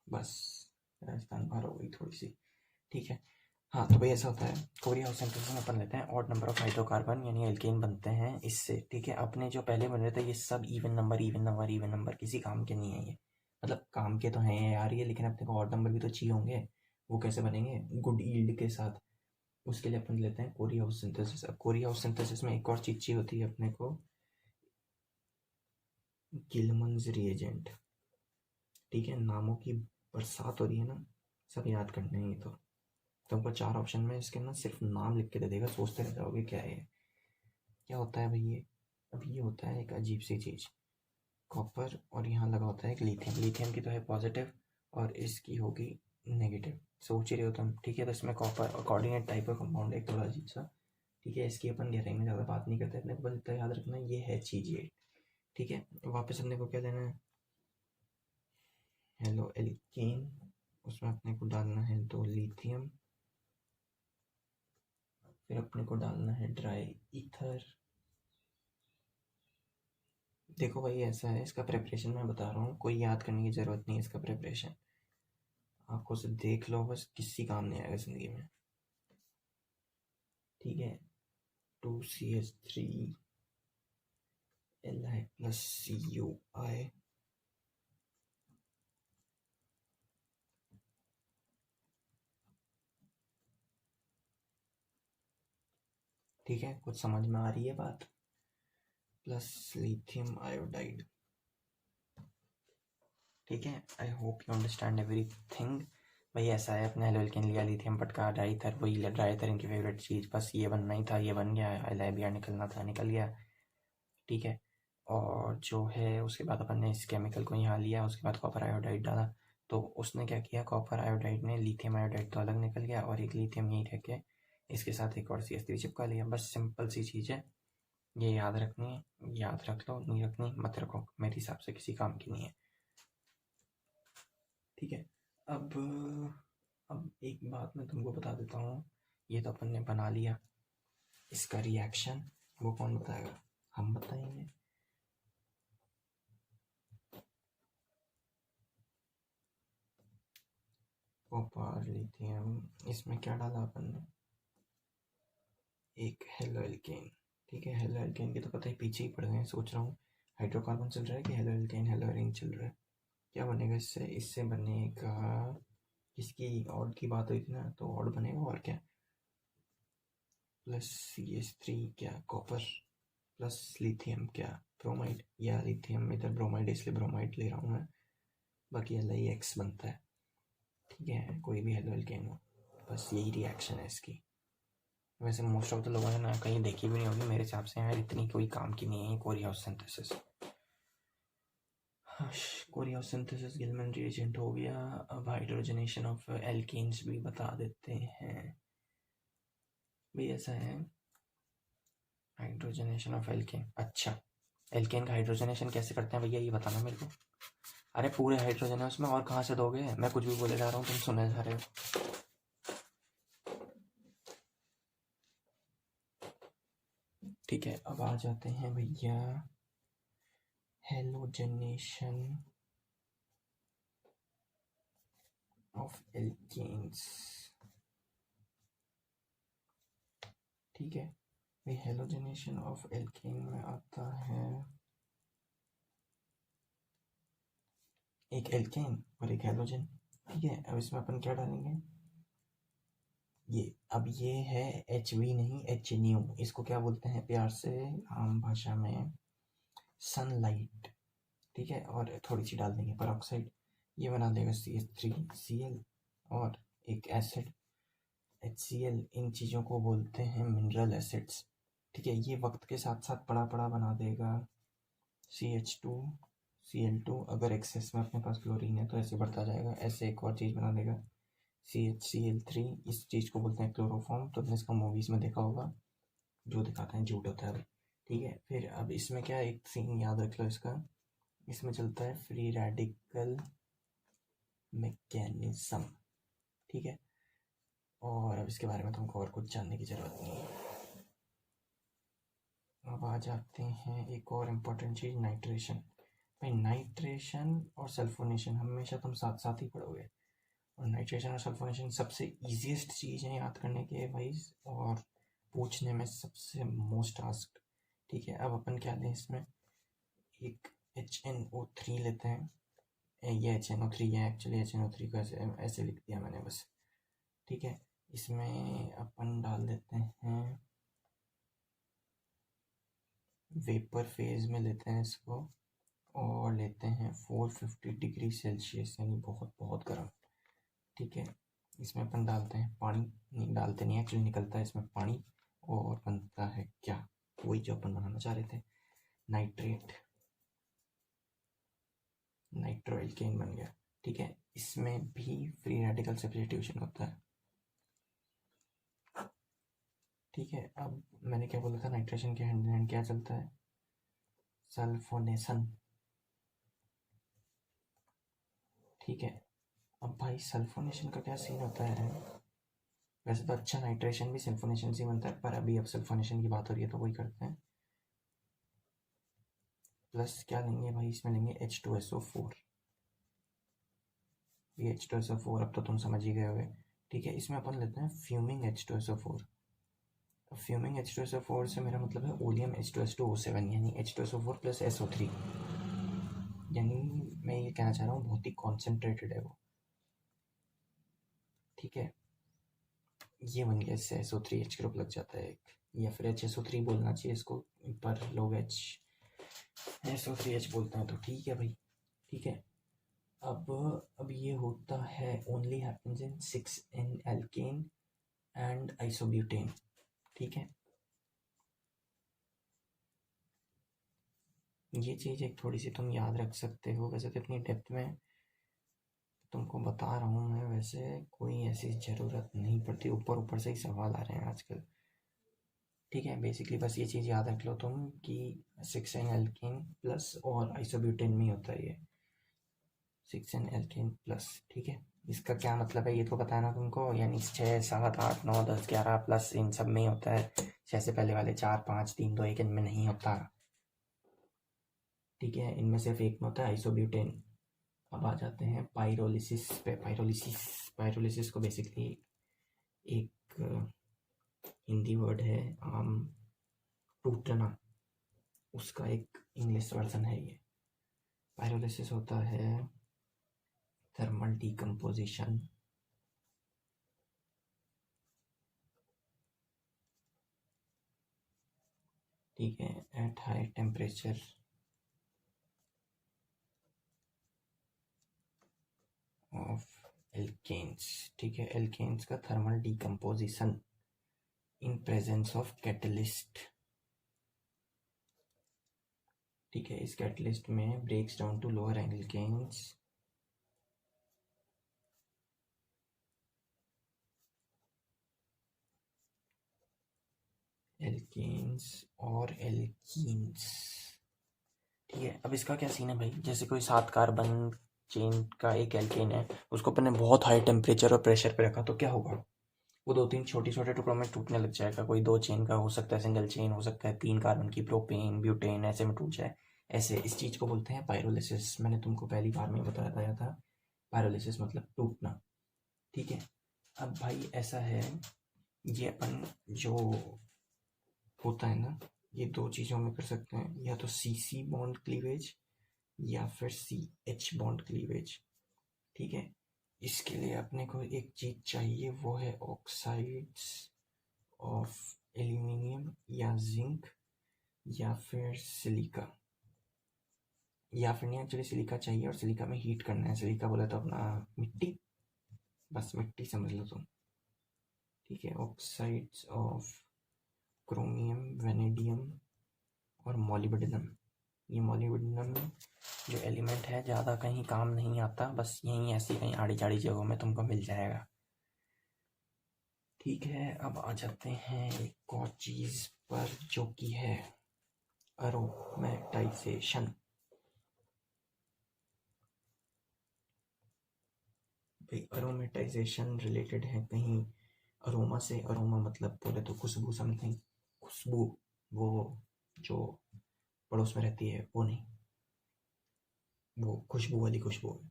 बस राजस्थान बाहर हो गई थोड़ी सी। ठीक है, हाँ, तो भाई ऐसा होता है, कोरिया हाउस सिंथेसिस में अपन लेते हैं ऑड नंबर ऑफ हाइड्रोकार्बन यानी एल्केन बनते हैं इससे। ठीक है, अपने जो पहले बन रहे थे ये सब इवन नंबर किसी काम के नहीं है ये, मतलब काम के तो हैं यार ये, लेकिन अपने को ऑड नंबर भी तो चाहिए होंगे, वो कैसे बनेंगे गुड ईल्ड के साथ, उसके लिए अपन लेते हैं कोरी हाउस सिंथेसिस। अब कोरी हाउस सिंथेसिस में एक और चीज चाहिए होती है अपने को, गिलमन्स रिएजेंट। ठीक है, नामों की बरसात हो रही है ना, सब याद करने हैं ये तो। तुमको 4 ऑप्शन में इसके ना सिर्फ नाम लिख के दे देगा, सोचते रह जाओगे क्या है ये, क्या होता है भाई ये। अब ये होता है एक अजीब सी चीज़, कॉपर, और यहाँ लगा होता है एक लिथियम, लिथियम की तो है पॉजिटिव और इसकी होगी नेगेटिव, सोच ही रहे हो तुम। ठीक है, तो इसमें कॉपर और कोऑर्डिनेट टाइप का कंपाउंड है, थोड़ा अजीब सा। ठीक है, इसकी अपन गहराई में ज़्यादा बात नहीं करते, अपने को बस इतना याद रखना है ये है चीज़ ये। ठीक है, वापस अपने को क्या लेना है, हेलो एल्केन, उसमें अपने को डालना है 2 लिथियम, फिर अपने को डालना है ड्राई ईथर। देखो भाई ऐसा है, इसका प्रिपरेशन मैं बता रहा हूँ, कोई याद करने की ज़रूरत नहीं है इसका प्रिपरेशन, आपको सिर्फ देख लो बस, किसी काम नहीं आएगा ज़िंदगी में। ठीक है, 2CH3Li+CuI, ठीक है, कुछ समझ में आ रही है बात, प्लस लिथियम आयोडाइड। ठीक है, I hope you understand everything. भाई ऐसा है, अपने एल्केन लिया, लिथियम पटका, ड्राईथर, वही ड्राईथर इनकी फेवरेट चीज़, बस ये बनना ही था, ये बन गया, LiBr निकलना था, निकल गया। ठीक है, और जो है उसके बाद अपन ने इस केमिकल को यहाँ लिया, उसके बाद कॉपर आयोडाइड डाला, तो उसने क्या किया, कॉपर आयोडाइड ने लिथियम आयोडाइड तो अलग निकल गया और एक लिथियम यहीं रह के इसके साथ एक और CH3 चिपका लिया, बस सिंपल सी चीज़ है, ये याद रखनी है, याद रख लो, नहीं रखनी मत रखो, मेरे हिसाब से किसी काम की नहीं है। ठीक है, अब एक बात मैं तुमको बता देता हूँ, ये तो अपन ने बना लिया, इसका रिएक्शन वो कौन बताएगा, हम बताएंगे। कॉपर लिथियम, इसमें क्या डाला अपन ने, एक हेलो एल्केन। ठीक है, हेलो एल्केन के तो पता ही पीछे ही पड़ गए हैं, सोच रहा हूँ हाइड्रोकार्बन चल रहा है कि हेलो एल्केन हेलो एरिन चल रहा है, क्या बनेगा इससे, इससे बनेगा, इसकी ऑड की बात हुई थी ना, तो ऑड बनेगा और क्या, प्लस CH3 क्या कॉपर प्लस लिथियम क्या ब्रोमाइड, या लिथियम इधर ब्रोमाइड इसलिए ब्रोमाइड ले रहा हूँ मैं, बाकी LiX बनता है। ठीक है, कोई भी हेलो एल्केन हो, बस यही रिएक्शन है इसकी। वैसे मोस्ट ऑफ द लोगों ने ना कहीं देखी भी नहीं होगी मेरे हिसाब से, यार इतनी कोई काम की नहीं है कोरियोस सिंथेसिस। कोरियोस सिंथेसिस गिलमैन रिएजेंट हो गया। अब हाइड्रोजनेशन ऑफ एल्केन्स भी बता देते हैं भी, ऐसा है हाइड्रोजनेशन ऑफ एल्केन। अच्छा, एल्केन का हाइड्रोजनेशन कैसे करते हैं भैया, ये बताना मेरे को। अरे पूरे हाइड्रोजन है उसमें, और कहाँ से दोगे, मैं कुछ भी बोले जा रहा हूँ तुम सुने जा रहे हो। ठीक है, अब आ जाते हैं भैया हेलोजनेशन ऑफ एल्केन्स। ठीक है भाई, हेलोजनेशन ऑफ एल्केन में आता है एक एल्केन और एक हेलोजन। ठीक है, अब इसमें अपन क्या डालेंगे, ये है HV नहीं HNU, इसको क्या बोलते हैं प्यार से आम भाषा में, सनलाइट। ठीक है, और थोड़ी सी डाल देंगे परऑक्साइड, ये बना देगा CH3Cl और एक एसिड HCl। इन चीज़ों को बोलते हैं मिनरल एसिड्स। ठीक है, ये वक्त के साथ साथ बड़ा बड़ा बना देगा CH2Cl2, अगर एक्सेस में अपने पास क्लोरीन है तो ऐसे बढ़ता जाएगा, ऐसे एक और चीज़ बना देगा CHCl3। इस चीज़ को बोलते हैं क्लोरोफॉर्म, तो आपने इसका मूवीज़ में देखा होगा, जो दिखाते हैं झूठ होता है भाई। ठीक है, फिर अब इसमें क्या एक सीन याद रख लो इसका, इसमें चलता है फ्री रेडिकल मैकेनिज्म। ठीक है, और अब इसके बारे में तुमको और कुछ जानने की ज़रूरत नहीं है। अब आ जाते हैं एक और इम्पोर्टेंट चीज़, नाइट्रेशन। भाई नाइट्रेशन और सल्फोनेशन हमेशा तुम साथ साथ ही पढ़ोगे, और नाइट्रेशन और सल्फोनेशन सबसे ईजीएस्ट चीज़ है याद करने के भाई, और पूछने में सबसे मोस्ट आस्क्ड। ठीक है, अब अपन क्या लें इसमें, एक HNO3 लेते हैं, ये HNO3 है एक्चुअली, HNO3 को ऐसे ऐसे लिख दिया मैंने बस। ठीक है, इसमें अपन डाल देते हैं वेपर फेज में लेते हैं इसको, और लेते हैं 450 डिग्री सेल्सियस, यानी बहुत बहुत गर्म। ठीक है, इसमें अपन डालते हैं पानी, नहीं डालते नहीं एक्चुअली, निकलता है इसमें पानी, और बनता है क्या, वही जो अपन बनाना चाह रहे थे, नाइट्रेट, नाइट्रो एल्केन बन गया। ठीक है, इसमें भी फ्री रेडिकल सब्स्टिट्यूशन होता है। ठीक है, अब मैंने क्या बोला था, नाइट्रेशन के हैंड इन हैंड क्या चलता है, सल्फोनेशन। ठीक है, अब भाई सल्फोनेशन का क्या सीन होता है, वैसे तो अच्छा नाइट्रेशन भी सल्फोनेशन से बनता है, पर अभी अब सल्फोनेशन की बात हो रही है तो वही करते हैं। प्लस क्या लेंगे भाई, इसमें लेंगे H2SO4, ये H2SO4 अब तो तुम समझ ही गए होगे। ठीक है, इसमें अपन लेते हैं फ्यूमिंग H2SO4। अब फ्यूमिंग H2SO4 से मेरा मतलब है ओलियम H2S2O7, यानी H2SO4 प्लस SO3, यानी मैं ये कहना चाह रहा हूँ बहुत ही कॉन्सेंट्रेटेड है वो। ठीक है, ये बन गया, इससे SO3H ग्रुप लग जाता है एक, या फिर HSO3 बोलना चाहिए इसको, पर लोग SO3H बोलते हैं, तो ठीक है भाई। ठीक है, अब ये होता है only happens in 6N alkene and isobutane. ठीक है, ये चीज़ एक थोड़ी सी तुम याद रख सकते हो, वैसे तो इतनी डेप्थ में तुमको बता रहा हूँ मैं, वैसे कोई ऐसी ज़रूरत नहीं पड़ती, ऊपर ऊपर से ही सवाल आ रहे हैं आजकल। ठीक है, बेसिकली बस ये चीज़ याद रख लो तुम कि 6N एल्केन प्लस और आइसोब्यूटेन में होता है ये 6N एल्केन प्लस। ठीक है, इसका क्या मतलब है ये तो बताना तुमको, यानी 6 7 8 9 10 11 प्लस इन सब में ही होता है, जैसे पहले वाले 4 5 3 2 1 इनमें नहीं होता। ठीक है, इनमें सिर्फ एक में होता है आइसोब्यूटेन। अब आ जाते हैं पाइरोलिसिस पे। पाइरोलिसिस को बेसिकली एक हिंदी वर्ड है आम, टूटना, उसका एक इंग्लिश वर्जन है ये। पाइरोलिसिस होता है थर्मल डिकम्पोजिशन ठीक है, at high temperature of alkanes. ठीक है, एल्केन्स का thermal decomposition in presence of catalyst. ठीक है, इस कैटलिस्ट में breaks down to lower alkanes alkanes और एल्कीन्स। ठीक है, अब इसका क्या सीन है भाई, जैसे कोई 7 कार्बन चेन का एक एल्केन है, उसको अपन ने बहुत हाई टेम्परेचर और प्रेशर पे रखा तो क्या होगा, वो 2-3 छोटे छोटे टुकड़ों में टूटने लग जाएगा। कोई 2 चेन का हो सकता है, सिंगल चेन हो सकता है, 3 कार्बन की प्रोपेन ब्यूटेन ऐसे में टूट जाए। ऐसे इस चीज़ को बोलते हैं पायरोलिसिस। मैंने तुमको पहली बार में बताया था, पायरोलिसिस मतलब टूटना। ठीक है, अब भाई ऐसा है, ये अपन जो होता है ना, ये 2 चीज़ों में कर सकते हैं, या तो CC बॉन्ड क्लीवेज या फिर CH बॉन्ड क्लीवेज। ठीक है, इसके लिए अपने को एक चीज़ चाहिए, वो है ऑक्साइड्स ऑफ एल्यूमिनियम या जिंक या फिर सिलिका, या फिर नहीं, एक्चुअली सिलिका चाहिए और सिलिका में हीट करना है। सिलिका बोला तो अपना मिट्टी, बस मिट्टी समझ लो तुम। ठीक है, ऑक्साइड्स ऑफ क्रोमियम, वेनेडियम और मॉलिब्डेनम। ये मॉलिब्डेनम जो एलिमेंट है ज़्यादा कहीं काम नहीं आता, बस यहीं ऐसी कहीं आड़ी जाड़ी जगहों में तुमको मिल जाएगा। ठीक है, अब आ जाते हैं एक और चीज़ पर जो कि है अरोमेटाइजेशन। भाई अरोमेटाइजेशन रिलेटेड है कहीं अरोमा से। अरोमा मतलब बोले तो खुशबू, समथिंग खुशबू, वो जो पड़ोस में रहती है वो नहीं, वो खुशबू वाली खुशबू है,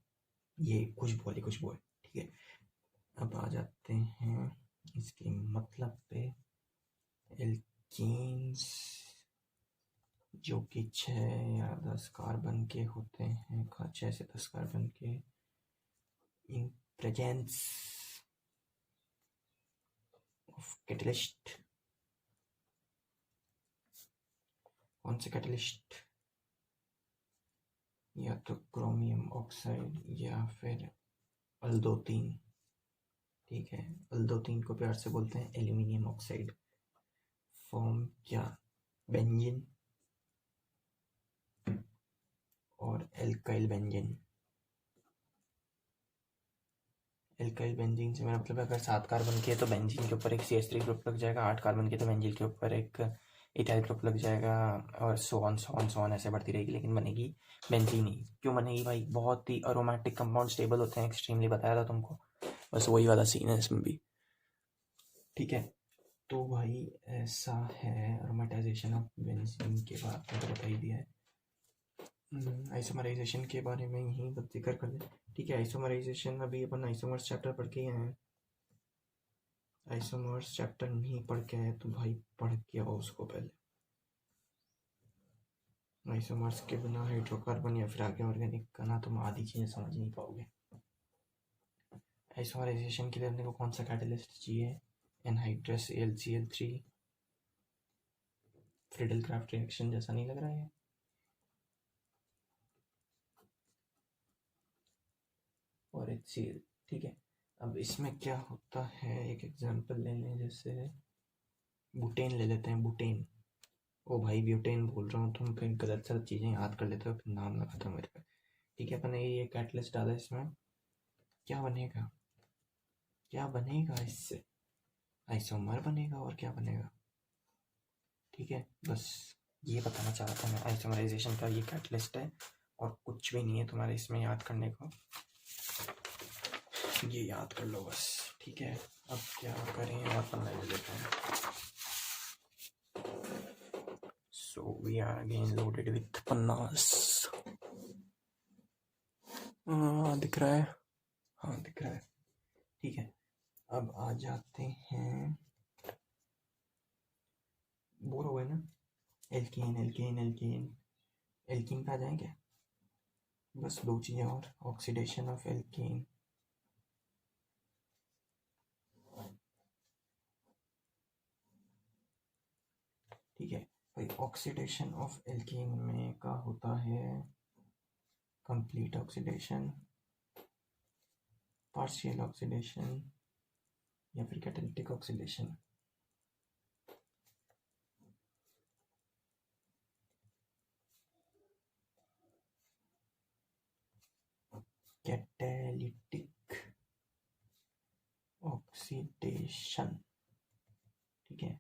ये खुशबू वाली खुशबू है। ठीक है, अब आ जाते हैं इसके मतलब पे। एल्कीन्स जो कि 6 या 10 कार्बन के होते हैं, 6 से 10 कार्बन के, इन प्रेजेंस ऑफ कैटलिस्ट। कौन से कैटलिस्ट, या तो क्रोमियम ऑक्साइड या फिर अल्दोतीन। ठीक है, अल्दोतीन को प्यार से बोलते हैं एल्यूमिनियम ऑक्साइड। फॉर्म क्या, बेंजीन और एल्काइल बेंजीन। एल्काइल बेंजीन से मेरा मतलब है, अगर 7 कार्बन के तो बेंजीन के ऊपर एक CH3 ग्रुप लग जाएगा, 8 कार्बन के तो बेंजीन के ऊपर एक इथाइल ग्रुप लग जाएगा, और सो ऑन ऐसे बढ़ती रहेगी, लेकिन बनेगी बेंजीन ही। क्यों बनेगी भाई, बहुत ही अरोमेटिक कंपाउंड स्टेबल होते हैं एक्सट्रीमली, बताया था तुमको, बस वही वाला सीन है इसमें भी। ठीक है, तो भाई ऐसा है अरोमेटाइजेशन ऑफ बेंजीन के बाद तो बता ही दिया है। आइसोमराइजेशन के बारे में ही बस जिक्र कर ले। ठीक है, आइसोमराइजेशन अभी अपन आइसोमर्स चैप्टर पढ़ के ही आए हैं। आइसोमर्स चैप्टर नहीं पढ़ के आए तो भाई पढ़ के आओ उसको पहले। आइसोमर्स के बिना हाइड्रोकार्बन या फिर आगे ऑर्गेनिक का ना तुम आधी चीज़ें समझ नहीं पाओगे। आइसोमराइजेशन के लिए अपने को कौन सा कैटलिस्ट चाहिए, anhydrous AlCl3। Friedel Crafts reaction जैसा नहीं लग रहा है, और HCl। ठीक है, अब इसमें क्या होता है, एक एग्जांपल ले लें, जैसे बुटेन ले लेते हैं। बुटेन, ओ भाई ब्यूटेन बोल रहा हूँ, तुम फिर गलत सलत चीज़ें याद कर लेते हो, फिर नाम लगाते हो मेरे पे। ठीक है, अपन ने ये कैटलिस्ट डाला इसमें, क्या बनेगा, क्या बनेगा इससे, आइसोमर बनेगा, और क्या बनेगा। ठीक है, बस ये बताना चाहता था मैं, आइसोमराइजेशन का ये कैटलिस्ट है और कुछ भी नहीं है तुम्हारे इसमें याद करने को, ये याद कर लो बस। ठीक है, अब क्या करें, और पन्ना ले लेते हैं। So we are again loaded with पन्नास। दिख रहा है, हाँ दिख रहा है। ठीक है, अब आ जाते हैं, बोर हो गए ना, एल्कीन एल्कीन एल्कीन, एल्कीन पे आ जाएं क्या, बस 2 चीज़ें और, ऑक्सीडेशन ऑफ एल्कीन। ठीक है, भाई ऑक्सीडेशन ऑफ एल्कीन में का होता है कंप्लीट ऑक्सीडेशन, पार्शियल ऑक्सीडेशन या फिर कैटालिटिक ऑक्सीडेशन। कैटालिटिक ऑक्सीडेशन, ठीक है।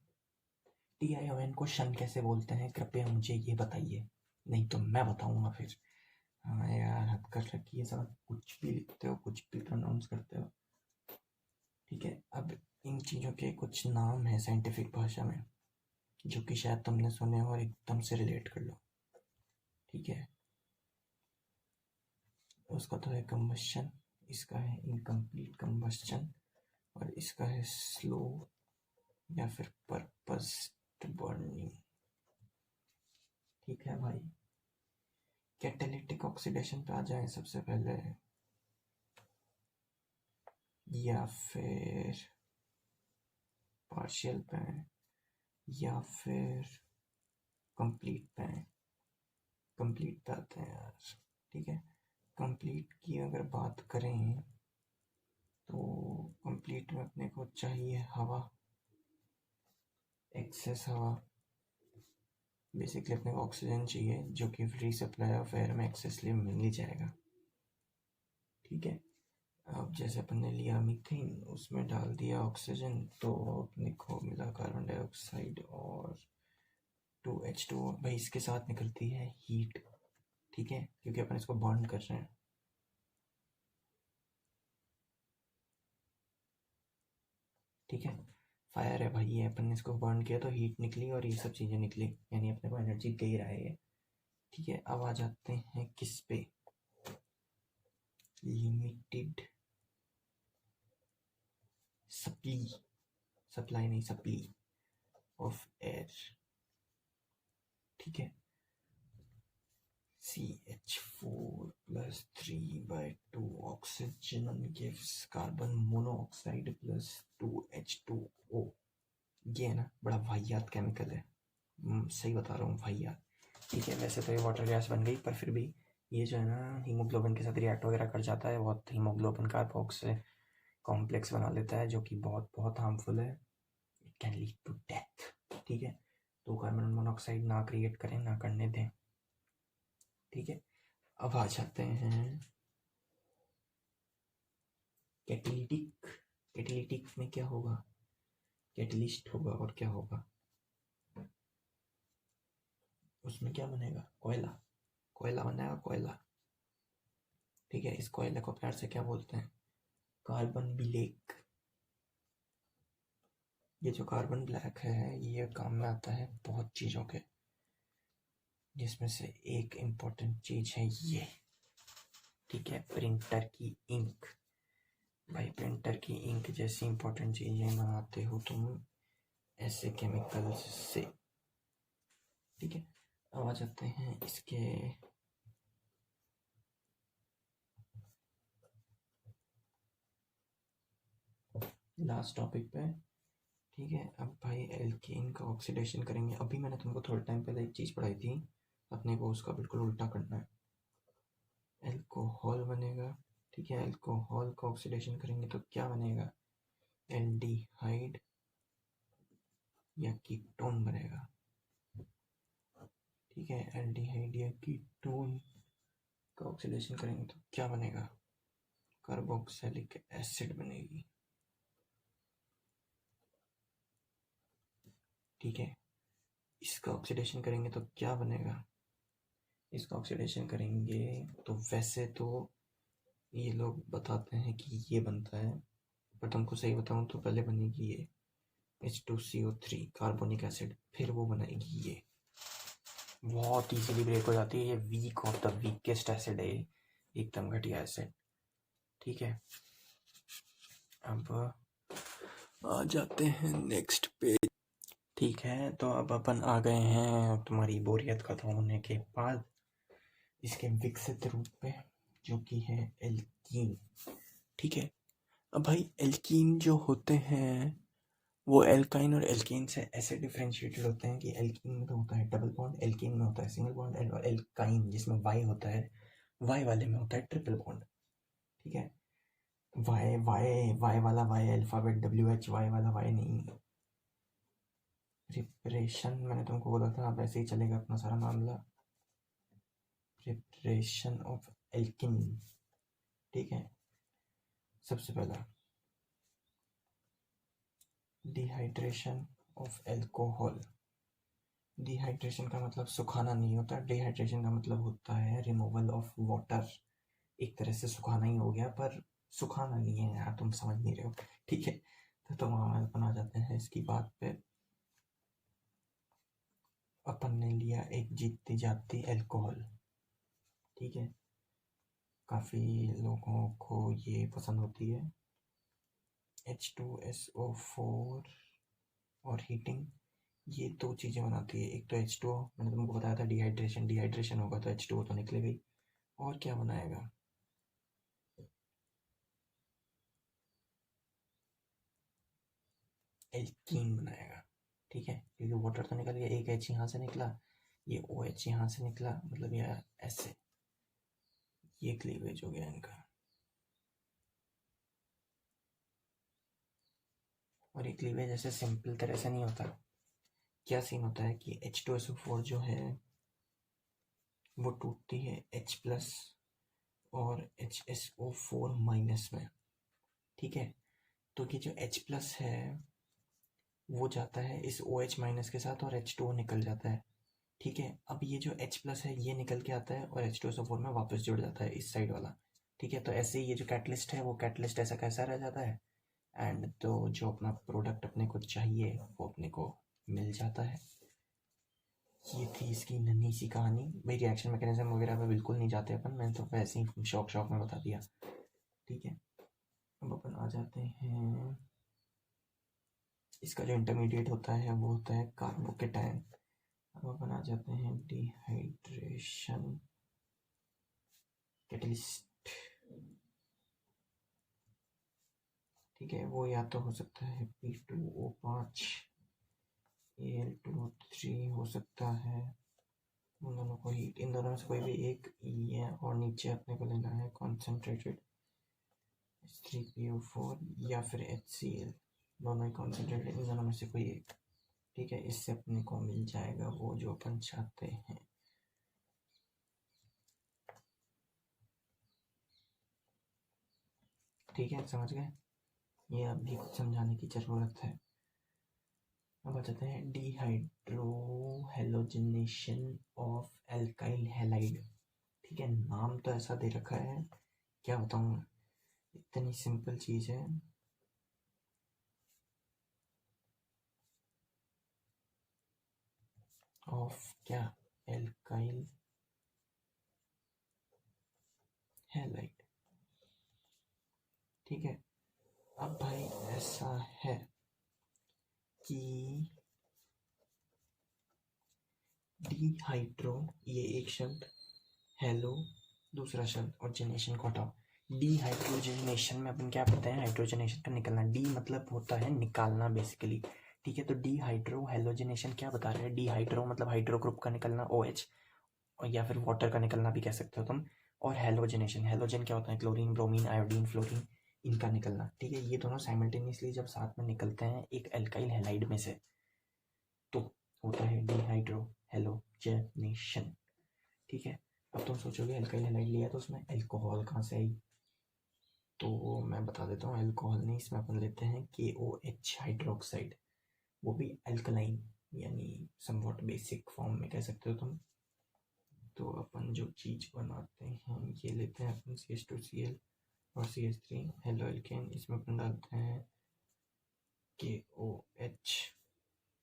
TiON को शन कैसे बोलते हैं कृपया मुझे ये बताइए, नहीं तो मैं बताऊंगा फिर। हाँ यार हद कर रखी है, सब कुछ भी लिखते हो कुछ भी प्रोनाउंस करते हो, ठीक है। अब इन चीज़ों के कुछ नाम हैं साइंटिफिक भाषा में जो कि शायद तुमने सुने हो और एकदम से रिलेट कर लो, ठीक है। उसका तो है कंबशन, इसका है इनकम्प्लीट कंबशन और इसका है स्लो या फिर पर्पस्ड बर्निंग, ठीक है भाई। कैटालिटिक ऑक्सीडेशन पे आ जाए सबसे पहले, या फिर पार्शियल पे या फिर कंप्लीट पे, कंप्लीट पे आते हैं यार, ठीक है। कंप्लीट की अगर बात करें तो कंप्लीट में अपने को चाहिए हवा, एक्सेस हवा, बेसिकली अपने को ऑक्सीजन चाहिए जो कि फ्री सप्लाई ऑफ एयर में एक्सेसली मिल ही जाएगा, ठीक है। अब जैसे अपन ने लिया मीथेन, उसमें डाल दिया ऑक्सीजन, तो अपने को मिला कार्बन डाइऑक्साइड और 2H2O। भाई इसके साथ निकलती है हीट, ठीक है, क्योंकि अपन इसको बर्न कर रहे हैं, ठीक है। फायर है भाई, ये अपन ने इसको बर्न किया तो हीट निकली और ये सब चीज़ें निकली, यानी अपने को एनर्जी दे रहा है ये, ठीक है। अब आ जाते हैं किस पे, लिमिटेड सप्लाई नहीं सप्ली ऑफ एयर, ठीक है। CH4+3/2 oxygen gives carbon monoxide plus 2H2O। ये है ना बड़ा वाहियात केमिकल है, सही बता रहा हूँ वाहियात, ठीक है। वैसे तो ये वाटर गैस बन गई पर फिर भी ये जो है ना हीमोग्लोबिन के साथ रिएक्ट वगैरह कर जाता है, बहुत हीमोग्लोबिन कार्बोक्सिल कॉम्प्लेक्स बना लेता है जो कि बहुत बहुत हार्मफुल है, it can lead to death, ठीक है। तो कार्बन मोनोऑक्साइड ना क्रिएट करें, ना करने दें, ठीक है। अब आ जाते हैं कैटेलिटिक, कैटेलिटिक में क्या होगा, कैटलिस्ट होगा और क्या होगा, उसमें क्या बनेगा, कोयला, कोयला बनेगा कोयला, ठीक है। इस कोयले को प्यार से क्या बोलते हैं, कार्बन ब्लैक। ये जो कार्बन ब्लैक है ये काम में आता है बहुत चीज़ों के, जिसमें से एक इम्पोर्टेंट चीज़ है ये, ठीक है, प्रिंटर की इंक। भाई प्रिंटर की इंक जैसी इम्पोर्टेंट चीज़ें बनाते हो तुम ऐसे केमिकल्स से, ठीक है। अब आ जाते हैं इसके लास्ट टॉपिक पे, ठीक है। अब भाई एल्केन का ऑक्सीडेशन करेंगे, अभी मैंने तुमको थोड़े टाइम पहले एक चीज़ पढ़ाई थी, अपने को उसका बिल्कुल उल्टा करना है। एल्कोहल बनेगा, ठीक है। एल्कोहल का ऑक्सीडेशन करेंगे तो क्या बनेगा, एल्डिहाइड या कीटोन बनेगा, ठीक है। एल्डिहाइड या कीटोन का ऑक्सीडेशन करेंगे तो क्या बनेगा, कार्बोक्सिलिक एसिड बनेगी, ठीक है। इसका ऑक्सीडेशन करेंगे तो क्या बनेगा, इसका ऑक्सीडेशन करेंगे तो वैसे तो ये लोग बताते हैं कि ये बनता है, पर तुमको सही बताऊं तो पहले बनेगी ये H2CO3 कार्बोनिक एसिड, फिर वो बनाएगी ये, बहुत इजीली ब्रेक हो जाती है, ये weak of the weakest acid है, एकदम घटिया एसिड, ठीक है। अब आ जाते हैं नेक्स्ट पेज, ठीक है। तो अब अपन आ गए हैं तुम्हारी बोरियत खत्म होने के बाद इसके विकसित रूप पे जो कि है एल्कीन, ठीक है। अब भाई एल्कीन जो होते हैं वो एल्काइन और एल्कीन से ऐसे डिफ्रेंशिएटेड होते हैं कि एल्कीन में तो होता है डबल बॉन्ड, एल्कीन में होता है सिंगल बॉन्ड, और एल्काइन जिसमें वाई होता है, वाई वाले में होता है ट्रिपल बॉन्ड। ठीक है, वाई वाई वाई वाला वाई अल्फ़ाबेट WH, वाई वाला वाई नहीं। प्रिपरेशन मैंने तुमको बोला था, अब ऐसे ही चलेगा अपना सारा मामला। Preparation of alkene. ठीक है, सबसे पहला डिहाइड्रेशन ऑफ एल्कोहल। डिहाइड्रेशन का मतलब सुखाना नहीं होता, डिहाइड्रेशन का मतलब होता है रिमूवल ऑफ वाटर। एक तरह से सुखाना ही हो गया, पर सुखाना नहीं है यार, तुम समझ नहीं रहे हो। ठीक है, तो तुम अपन आ जाते हैं इसकी बात पे। अपन ने लिया एक जीतती जागती एल्कोहल। ठीक है, काफ़ी लोगों को ये पसंद होती है। H2SO4 और हीटिंग, ये दो चीज़ें बनाती है। एक तो H2O, मैंने तुमको बताया था डिहाइड्रेशन, डिहाइड्रेशन होगा तो H2O तो निकले गई। और क्या बनाएगा, एल्कीन बनाएगा। ठीक है, क्योंकि वाटर तो निकल गया, एक H यहाँ से निकला, ये OH यहाँ से निकला, मतलब ये ऐसे, ये क्लीवेज हो गया इनका। और ये क्लीवेज ऐसे सिंपल तरह से नहीं होता। क्या सीन होता है कि H2SO4 जो है वो टूटती है H+ और HSO4- में। ठीक है, तो कि जो H+ है वो जाता है इस OH- के साथ और H2O निकल जाता है। ठीक है, अब ये जो H+ है ये निकल के आता है और H2SO4 में वापस जुड़ जाता है इस साइड वाला। ठीक है, तो ऐसे ही ये जो कैटलिस्ट है वो कैटलिस्ट ऐसा कैसा रह जाता है, एंड तो जो अपना प्रोडक्ट अपने को चाहिए वो अपने को मिल जाता है। ये थी इसकी नन्ही सी कहानी भाई। रिएक्शन मैकेनिज्म वगैरह पे बिल्कुल नहीं जाते अपन, मैंने तो वैसे ही शौक शौक में बता दिया। ठीक है, अब अपन आ जाते हैं, इसका जो इंटरमीडिएट होता है वो होता है कार्बोकेटायन। अब अपन आ जाते हैं डिहाइड्रेशन कैटलिस्ट। ठीक है, वो या तो हो सकता है P2O5 Al2O3 हो सकता है, उन दोनों को हीट, इन दोनों में से कोई भी एक ई है, और नीचे अपने को लेना है कॉन्सेंट्रेटेड H3PO4 या फिर HCl, दोनों ही कॉन्सेंट्रेटेड, इन दोनों में से कोई एक। ठीक है, इससे अपने को मिल जाएगा वो जो अपन चाहते हैं। ठीक है, समझ गए, ये अब भी कुछ समझाने की ज़रूरत है। अब आ जाते हैं dehydro halogenation of alkyl halide. ठीक है, नाम तो ऐसा दे रखा है, क्या बताऊँ मैं, इतनी सिंपल चीज़ है। ऑफ क्या, एल्काइल हैलाइड। ठीक है, अब भाई ऐसा है कि डिहाइड्रो, ये एक शब्द, हेलो दूसरा शब्द, और जेनेशन को हटाओ। डिहाइड्रोजनेशन में अपन क्या पढ़ते हैं, हाइड्रोजनेशन का निकलना। डी मतलब होता है निकालना बेसिकली। ठीक है, तो डिहाइड्रो हेलोजनेशन क्या बता रहे हैं, डिहाइड्रो मतलब हाइड्रो ग्रुप का निकलना OH, और या फिर वाटर का निकलना भी कह सकते हो तुम। और हेलोजनेशन, हेलोजन क्या होता है, क्लोरीन ब्रोमीन आयोडीन फ्लोरीन, इनका निकलना। ठीक है, ये दोनों साइमल्टेनियसली जब साथ में निकलते हैं एक एल्काइल हैलाइड में से, तो होता है डिहाइड्रो हेलोजनेशन। ठीक है, अब तुम सोचोगे अल्काइल हैलाइड लिया तो उसमें अल्कोहल कहाँ से आई, तो मैं बता देता हूँ, अल्कोहल नहीं, इसमें अपन लेते हैं KOH हाइड्रोक्साइड, वो भी अल्कलाइन, यानी समवॉट बेसिक फॉर्म में कह सकते हो तुम। तो अपन जो चीज़ बनाते हैं ये लेते हैं अपन CH2Cl और CH3 हेलो एल्केन, इसमें अपन डालते हैं KOH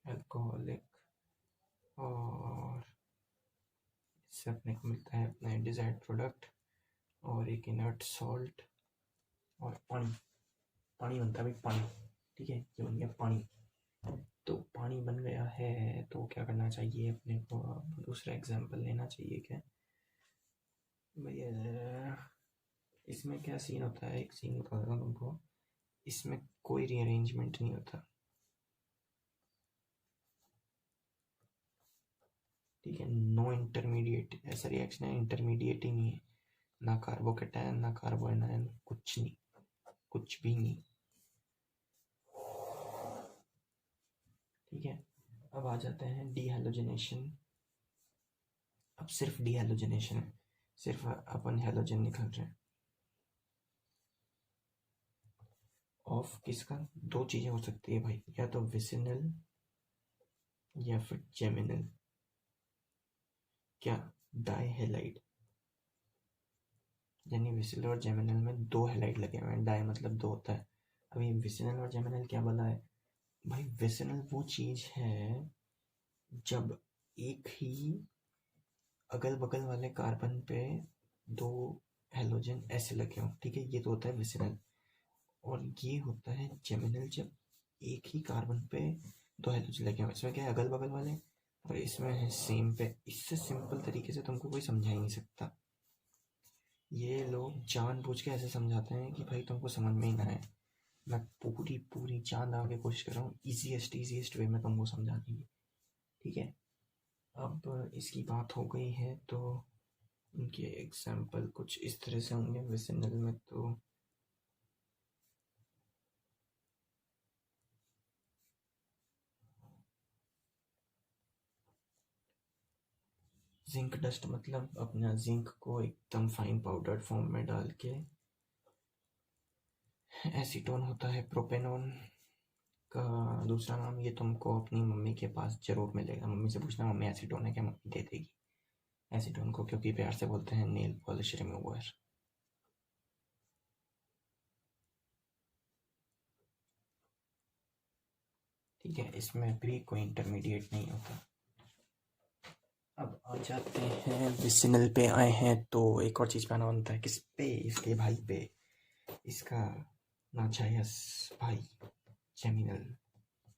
अल्कोहलिक, और इससे अपने को मिलता है अपना डिजायर्ड प्रोडक्ट, और एक इनर्ट सॉल्ट, और पानी। पानी बनता है भाई, पानी। ठीक है, ये बन गया पानी। तो पानी बन गया है तो क्या करना चाहिए अपने को, अब दूसरा एग्जाम्पल लेना चाहिए क्या भैया। इसमें क्या सीन होता है, एक सीन बता रहा हूँ तुमको, इसमें कोई रीअरेंजमेंट नहीं होता। ठीक है, नो इंटरमीडिएट, ऐसा रिएक्शन है इंटरमीडिएट ही नहीं है, ना कार्बोकेटायन ना कार्बोएनायन, कुछ नहीं, कुछ भी नहीं। ठीक है, अब आ जाते हैं डीहैलोजिनेशन। अब सिर्फ डीहैलोजिनेशन है, सिर्फ अपन हैलोजन निकल रहे हैं। ऑफ किसका? दो चीजें हो सकती है भाई, या तो विसिनल या फिर जेमिनल। क्या? डाइहेलाइड, यानी विसिनल और जेमिनल में दो हेलाइड लगे हुए हैं, डाई मतलब दो होता है। अभी विसिनल और जेमिनल क्या बोला है भाई? विसिनल वो चीज है जब एक ही अगल बगल वाले कार्बन पे दो हेलोजन ऐसे लगे हों, ठीक है, ये तो होता है विसिनल। और ये होता है जेमिनल, जब एक ही कार्बन पे दो हेलोजन लगे हों। इसमें क्या है, अगल बगल वाले, और इसमें है सेम पे। इससे सिंपल तरीके से तुमको कोई समझा ही नहीं सकता। ये लोग जानबूझ के ऐसे समझाते हैं कि भाई तुमको समझ में ही ना आए। मैं पूरी पूरी जान लगा के कोशिश कर रहा हूँ ईजीएस्ट वे में तुमको समझाने की। ठीक है, अब इसकी बात हो गई है तो इनके एग्जाम्पल कुछ इस तरह से होंगे। विसिनल में तो जिंक डस्ट, मतलब अपना जिंक को एकदम फाइन पाउडर फॉर्म में डाल के, एसीटोन होता है प्रोपेनॉन का दूसरा नाम। ये तुमको अपनी मम्मी के पास जरूर मिलेगा, मम्मी से पूछना मम्मी एसीटोन है क्या, मम्मी दे देगी एसीटोन को, क्योंकि प्यार से बोलते हैं नेल पॉलिश रिमूवर। ठीक है, इसमें भी कोई इंटरमीडिएट नहीं होता। अब आ जाते हैं विसिनल पे आए हैं तो एक और चीज़ पे आना बनता है। किस पे? इसके भाई पे, इसका नाजायस भाई जेमिनल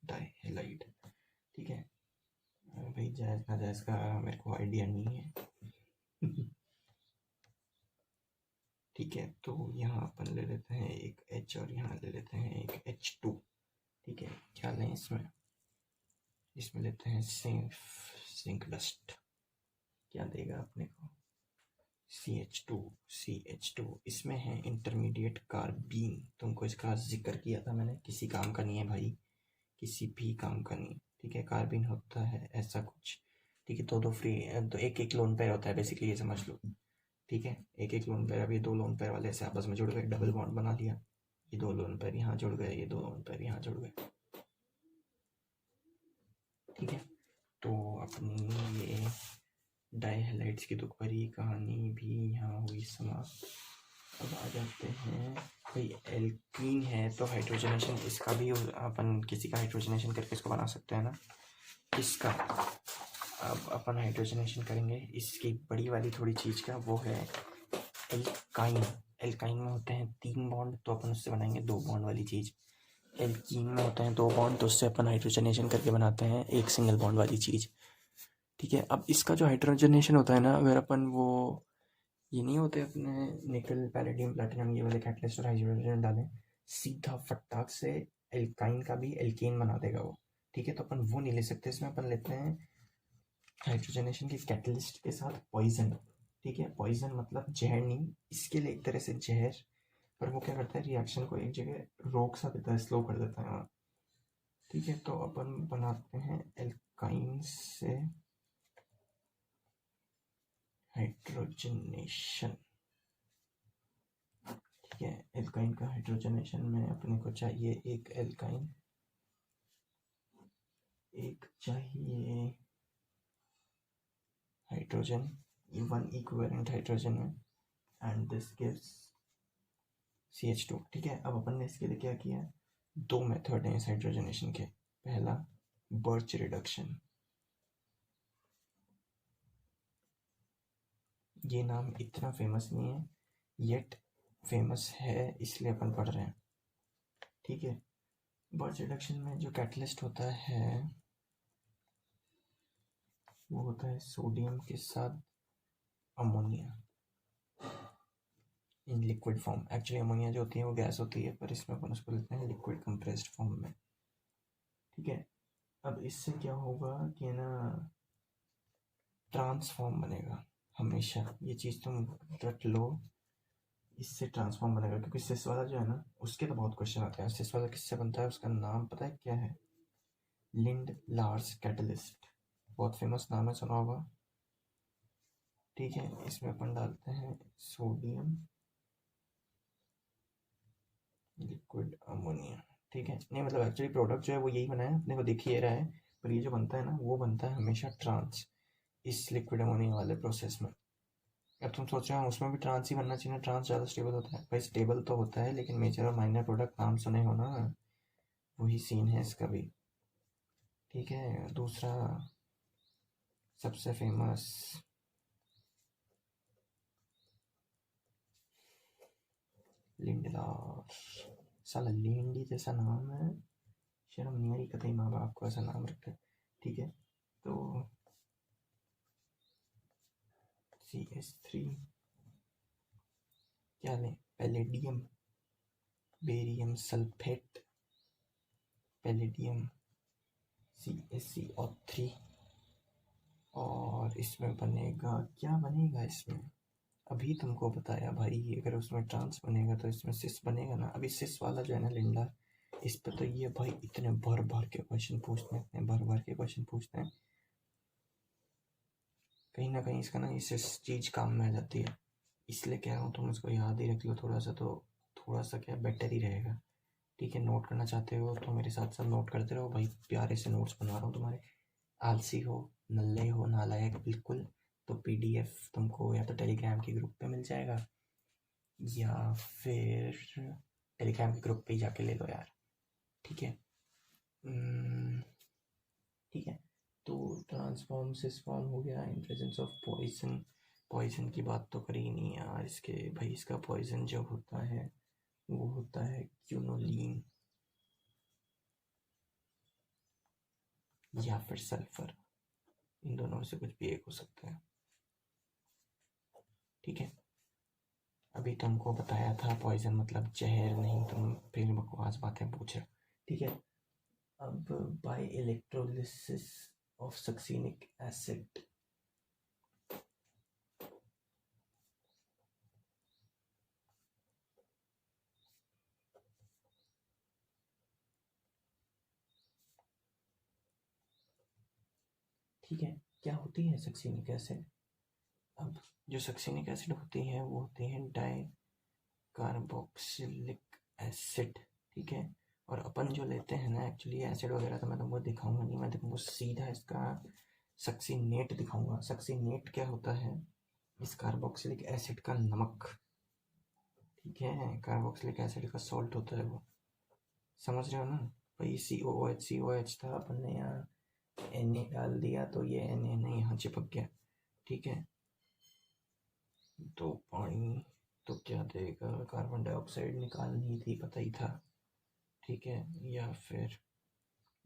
डाइहेलाइड। ठीक है भाई, जायज़ नाजायज़ का मेरे को आइडिया नहीं है। ठीक है, तो यहाँ अपन ले लेते हैं एक H और यहाँ ले लेते हैं एक H2। ठीक है, क्या लें इसमें? इसमें लेते हैं जिंक डस्ट। क्या देगा अपने को? CH2। इसमें है इंटरमीडिएट कार्बीन। तुमको इसका जिक्र किया था मैंने, किसी काम का नहीं है भाई, किसी भी काम का नहीं। ठीक है, कार्बीन होता है ऐसा कुछ। ठीक है, दो फ्री, तो एक एक लोन पेयर होता है बेसिकली, ये समझ लो। ठीक है, एक एक लोन पेयर। अभी दो लोन पेयर वाले ऐसे आपस में जुड़ गए, डबल बॉन्ड बना लिया। ये दो लोन पेयर यहाँ जुड़ गए, ये दो लोन पेयर यहाँ जुड़ गए। ठीक है, तो अपनी ये डाइहेलाइड्स की दुख भरी कहानी भी यहाँ हुई समाप्त। अब आ जाते हैं भाई, एल्कीन है तो हाइड्रोजनेशन इसका भी अपन किसी का हाइड्रोजनेशन करके इसको बना सकते हैं ना, इसका। अब अपन हाइड्रोजनेशन करेंगे इसकी बड़ी वाली थोड़ी चीज़ का, वो है एल्काइन। एल्काइन में होते हैं 3 बॉन्ड, तो अपन उससे बनाएंगे 2 बॉन्ड वाली चीज़। एल्कीन में होते हैं 2 बॉन्ड, तो उससे अपन हाइड्रोजनेशन करके बनाते हैं एक सिंगल बॉन्ड वाली चीज़। ठीक है, अब इसका जो हाइड्रोजनेशन होता है ना, अगर अपन वो ये नहीं होते अपने निकल पैलेडियम प्लैटिनम ये वाले कैटलिस्ट और हाइड्रोजन डालें, सीधा फटाक से एल्काइन का भी एल्केन बना देगा वो। ठीक है, तो अपन वो नहीं ले सकते, इसमें अपन लेते हैं हाइड्रोजनेशन के कैटलिस्ट के साथ पॉइजन। ठीक है, पॉइजन मतलब जहर नहीं, इसके लिए एक तरह से जहर, पर वो क्या करता है, रिएक्शन को एक जगह रोक सा देता है, स्लो कर देता है। ठीक है, तो अपन बनाते हैं एल्काइन से हाइड्रोजनेशन। ठीक है, एल्काइन का हाइड्रोजनेशन में अपने को चाहिए एक एल्काइन, एक चाहिए हाइड्रोजन, वन इक्विवेलेंट हाइड्रोजन में, एंड दिस गिव्स CH2। ठीक है, अब अपन ने इसके लिए क्या किया? 2 मेथड हैं इस हाइड्रोजनेशन के। पहला बर्च रिडक्शन, ये नाम इतना फेमस नहीं है, येट फेमस है इसलिए अपन पढ़ रहे हैं। ठीक है, बर्च रिडक्शन में जो कैटलिस्ट होता है वो होता है सोडियम के साथ ammonia in liquid form. Actually ammonia जो होती है वो गैस होती है, पर इसमें अपन उसको लेते हैं लिक्विड कंप्रेस्ड फॉर्म में। ठीक है, अब इससे क्या होगा कि ना, ट्रांसफॉर्म बनेगा हमेशा, ये चीज़ तुम रट लो, इससे ट्रांसफॉर्म बनेगा। क्योंकि सिस वाला जो है ना, उसके तो बहुत क्वेश्चन आते हैं। सिस वाला किससे बनता है, उसका नाम पता है क्या है? लिंड लार्स कैटलिस्ट, बहुत फेमस नाम है, सुना होगा। ठीक है, इसमें अपन डालते हैं सोडियम लिक्विड अमोनिया। ठीक है, नहीं मतलब एक्चुअली प्रोडक्ट जो है वो यही बना है, अपने को दिख ही रहा है, पर ये जो बनता है ना वो बनता है हमेशा ट्रांस, इस लिक्विड अमोनिया वाले प्रोसेस में। अब तुम सोच रहे हो उसमें भी ट्रांस ही बनना चाहिए ना, ट्रांस ज़्यादा स्टेबल होता है। भाई स्टेबल तो होता है, लेकिन मेजर और माइनर प्रोडक्ट नाम सुने हो ना, वही सीन है इसका भी। ठीक है, दूसरा सबसे फेमस लिंडलार, साला लिंडी जैसा नाम है, शर्म नहीं आई कतई माँ बाप को ऐसा नाम रखते। ठीक है, तो CH3 क्या लें, palladium, barium sulphate, palladium CaCO3, और इसमें बनेगा क्या बनेगा इसमें, अभी तुमको बताया भाई। अगर उसमें ट्रांस बनेगा तो इसमें सिस बनेगा ना। अभी सिस वाला जो है ना लिंडा, इस पर तो ये भाई इतने भर भर के क्वेश्चन पूछते हैं, इतने भर भर के क्वेश्चन पूछते हैं, कहीं ना कहीं इसका ना इस चीज़ काम में आ जाती है। इसलिए कह रहा हूँ तुम इसको याद ही रख लो थोड़ा सा, तो थोड़ा सा क्या बेटर ही रहेगा। ठीक है, नोट करना चाहते हो तो मेरे साथ साथ नोट करते रहो भाई, प्यारे से नोट्स बना रहा हूँ तुम्हारे। आलसी हो, नल्ले हो, नालायक बिल्कुल, तो PDF तुमको या तो टेलीग्राम के ग्रुप पे मिल जाएगा, या फिर टेलीग्राम के ग्रुप पे ही जाके ले लो यार। ठीक है, ठीक है, तो ट्रांसफॉर्म सिसफॉर्म हो गया, in presence of poison. Poison की बात तो करी नहीं यार, इसके भाई इसका पॉइजन जो होता है वो होता है क्यूनोलीन या फिर सल्फर, इन दोनों में से कुछ भी एक हो सकता है। ठीक है, अभी तुमको बताया था पॉइजन मतलब जहर, नहीं तुम फिर बकवास बातें पूछ रहे। ठीक है, अब by electrolysis of succinic acid, ठीक है, क्या होती है सक्सीनिक एसिड। अब जो सक्सीनिक एसिड होती है वो होती है डाई कार्बोक्सिलिक एसिड। ठीक है, और अपन जो लेते हैं ना एक्चुअली एसिड वगैरह तो मैं तुमको दिखाऊंगा नहीं, मैं तुमको सीधा इसका सक्सीनेट दिखाऊंगा। सक्सीनेट क्या होता है, इस कार्बोक्सिलिक एसिड का नमक। ठीक है, कार्बोक्सिलिक एसिड का सॉल्ट होता है वो, समझ रहे हो ना भाई। COOH था, अपन ने यहाँ Na डाल दिया तो ये Na यहाँ चिपक गया। ठीक है, तो पानी तो क्या देगा, कार्बन डाइऑक्साइड निकालनी थी, पता ही था। ठीक है, या फिर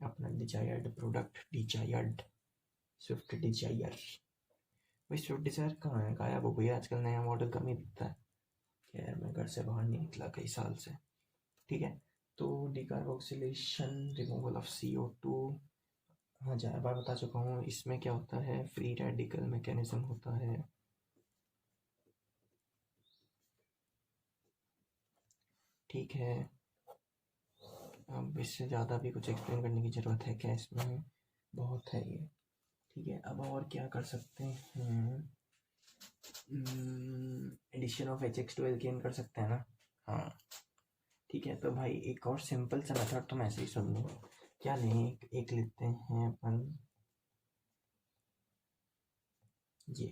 अपना desired product, desired Swift Dzire. भाई स्विफ्ट डिजायर कहाँ है, गायब हो गई आजकल, नया मॉडल कम ही दिखता है। खैर मैं घर से बाहर नहीं निकला कई साल से। ठीक है, तो डिकार्बोक्सिलेशन, रिमूवल ऑफ CO2, हाँ 4 बार बता चुका हूँ। इसमें क्या होता है, फ्री रेडिकल मैकेनिज्म होता है। ठीक है, अब इससे ज़्यादा भी कुछ एक्सप्लेन करने की ज़रूरत है क्या इसमें, बहुत है ये। ठीक है, अब और क्या कर सकते हैं, addition of HX to alkane कर सकते हैं ना। हाँ ठीक है, तो भाई एक और सिंपल सा मेथड तुम ऐसे ही सुन लो। क्या लें, एक लेते हैं अपन ये।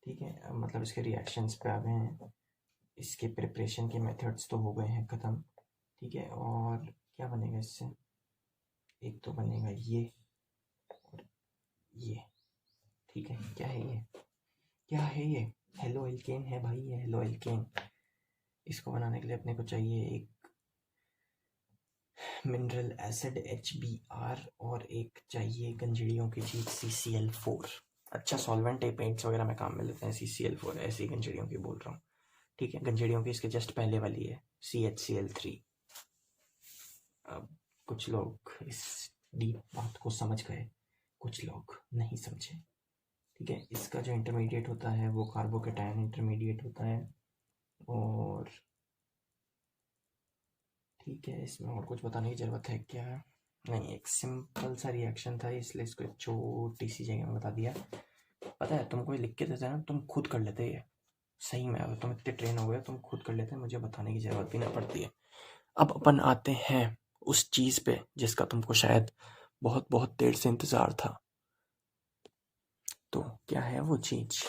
ठीक है, अब मतलब इसके रिएक्शंस पे आ गए हैं, इसके प्रिपरेशन के मेथड्स तो हो गए हैं ख़त्म। ठीक है, और क्या बनेगा इससे, एक तो बनेगा ये और ये। ठीक है, क्या है ये, क्या है ये, हेलो एल्केन है भाई, ये हेलो एल्केन। इसको बनाने के लिए अपने को चाहिए एक मिनरल एसिड HBr, और एक चाहिए गंजड़ियों की चीज CCl4। अच्छा सॉल्वेंट है, पेंट्स वगैरह में काम में लेते हैं CCl4, ऐसी गंजड़ियों की बोल रहा हूँ। ठीक है, गंजड़ियों की इसके जस्ट पहले वाली है CHCl3। अब कुछ लोग इस डीप बात को समझ गए, कुछ लोग नहीं समझे। ठीक है, इसका जो इंटरमीडिएट होता है वो कार्बोकेटायन इंटरमीडिएट होता है। और ठीक है, इसमें और कुछ बताने की ज़रूरत है क्या? नहीं, एक सिंपल सा रिएक्शन था इसलिए इसको एक छोटी सी जगह में बता दिया। पता है, तुम कोई लिख के देते ना, तुम खुद कर लेते ये। सही में, अगर तुम इतने ट्रेन हो गए तुम खुद कर लेते, मुझे बताने की ज़रूरत भी ना पड़ती है। अब अपन आते हैं उस चीज़ पे जिसका तुमको शायद बहुत बहुत देर से इंतज़ार था। तो क्या है वो चीज़?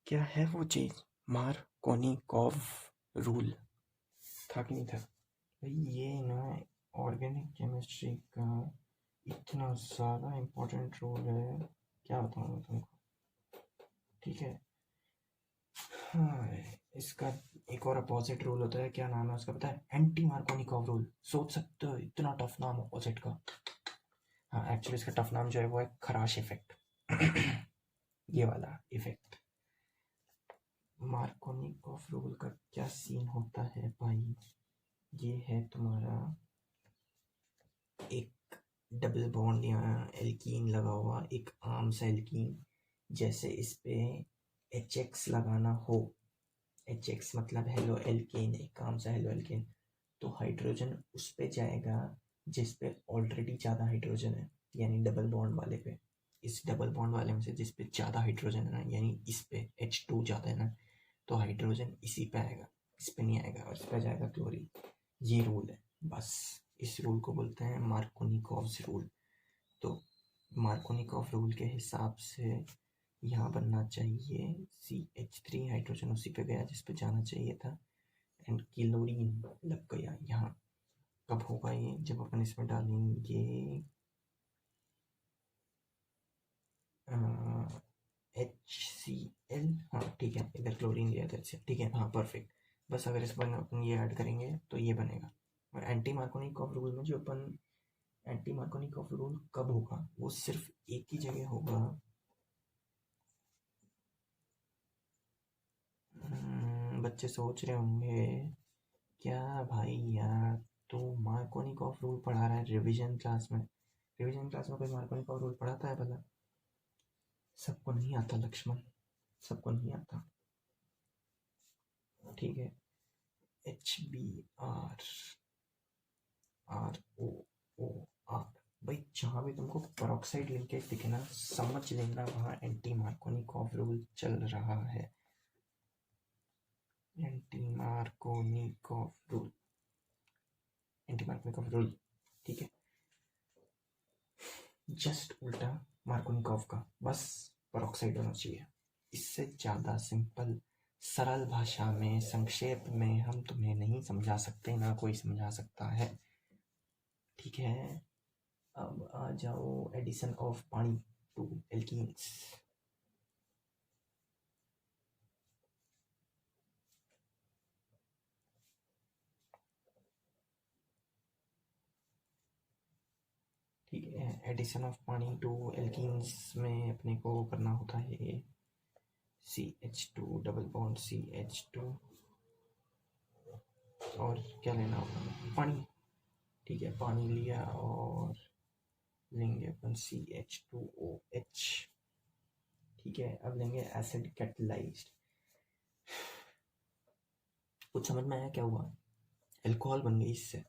क्या है वो चीज़? मार्कोनिकॉव रूल था कि नहीं था भाई? ये ना ऑर्गेनिक केमिस्ट्री का इतना ज़्यादा इम्पोर्टेंट रोल है, क्या बताऊँ मैं तुमको। ठीक है, हाँ, इसका एक और अपोजिट रूल होता है, क्या नाम है उसका पता है? Anti Markovnikov rule. सोच सकते हो इतना टफ नाम अपोजिट का। हाँ, एक्चुअली इसका टफ नाम जो है वो है खराश इफेक्ट। ये वाला इफेक्ट। मार्कोनिकॉव रूल का क्या सीन होता है भाई? ये है तुम्हारा एक डबल बॉन्ड या एल्कीन लगा हुआ, एक आम सा एल्कीन। जैसे इस पे HX लगाना हो, HX मतलब हेलो एल्केन, एक काम सा हेलो एल्केन, तो हाइड्रोजन उस पे जाएगा जिस पे ऑलरेडी ज़्यादा हाइड्रोजन है, यानी डबल बॉन्ड वाले पे। इस डबल बॉन्ड वाले में से जिस पे ज़्यादा हाइड्रोजन है ना, यानी इस पे H2 ज़्यादा है ना, तो हाइड्रोजन इसी पे आएगा, इस पे नहीं आएगा, और इस पे जाएगा क्लोरीन। ये रूल है बस। इस रूल को बोलते हैं मार्कोनिकॉव्स रूल। तो मार्कोनिकॉव रूल के हिसाब से यहाँ बनना चाहिए CH3, हाइड्रोजन उसी पे गया जिस पे जाना चाहिए था, एंड क्लोरीन लग गया यहाँ। कब होगा ये? जब अपन इसमें डालेंगे HCl। हाँ ठीक है, इधर क्लोरीन लिया था इससे, ठीक है, हाँ परफेक्ट। बस अगर इस पर अपन ये ऐड करेंगे तो ये बनेगा। और एंटी मार्कोनिकॉव रूल में जो अपन एंटी मार्कोनिकॉव रूल कब होगा, वो सिर्फ एक ही जगह होगा। बच्चे सोच रहे होंगे क्या भाई यार, तो मार्कोनिकॉफ रूल पढ़ा रहा है रिवीजन क्लास में? रिवीजन क्लास में कोई मार्कोनिकॉफ रूल पढ़ाता है भला? सबको नहीं आता लक्ष्मण, सबको नहीं आता। ठीक है, HBr, भाई जहाँ भी तुमको पेरोक्साइड लिंकेज दिखे ना, समझ लेना वहाँ एंटी मार्कोनिकॉफ रूल चल रहा है। Anti Markovnikov rule, anti Markovnikov rule, ठीक है, जस्ट उल्टा मार्कोनिकॉफ का, बस पेरोक्साइड होना चाहिए। इससे ज़्यादा सिंपल सरल भाषा में संक्षेप में हम तुम्हें नहीं समझा सकते, ना कोई समझा सकता है। ठीक है, अब आ जाओ एडिशन ऑफ पानी टू एल्कीन्स। ठीक है, एडिशन ऑफ पानी टू एल्कीन्स में अपने को करना होता है CH2 डबल बॉन्ड CH2, और क्या लेना होगा? पानी। ठीक है, पानी लिया और लेंगे अपन CH2OH। ठीक है, अब लेंगे एसिड कैटलाइज्ड। कुछ समझ में आया क्या हुआ? अल्कोहल बन गई इससे।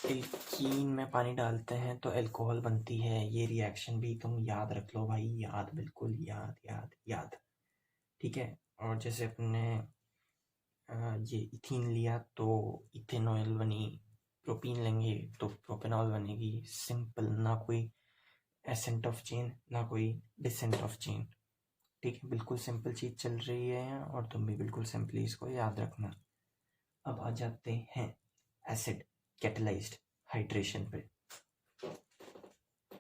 एल्कीन में पानी डालते हैं तो अल्कोहल बनती है, ये रिएक्शन भी तुम याद रख लो भाई, याद, बिल्कुल याद याद याद। ठीक है, और जैसे अपने ये इथीन लिया तो इथेनॉल बनी, प्रोपीन लेंगे तो प्रोपेनॉल बनेगी। सिंपल, ना कोई एसेंट ऑफ चेन ना कोई डिसेंट ऑफ चेन। ठीक है, बिल्कुल सिंपल चीज़ चल रही है और तुम भी बिल्कुल सिंपली इसको याद रखना। अब आ जाते हैं एसिड कैटलाइज्ड हाइड्रेशन पे।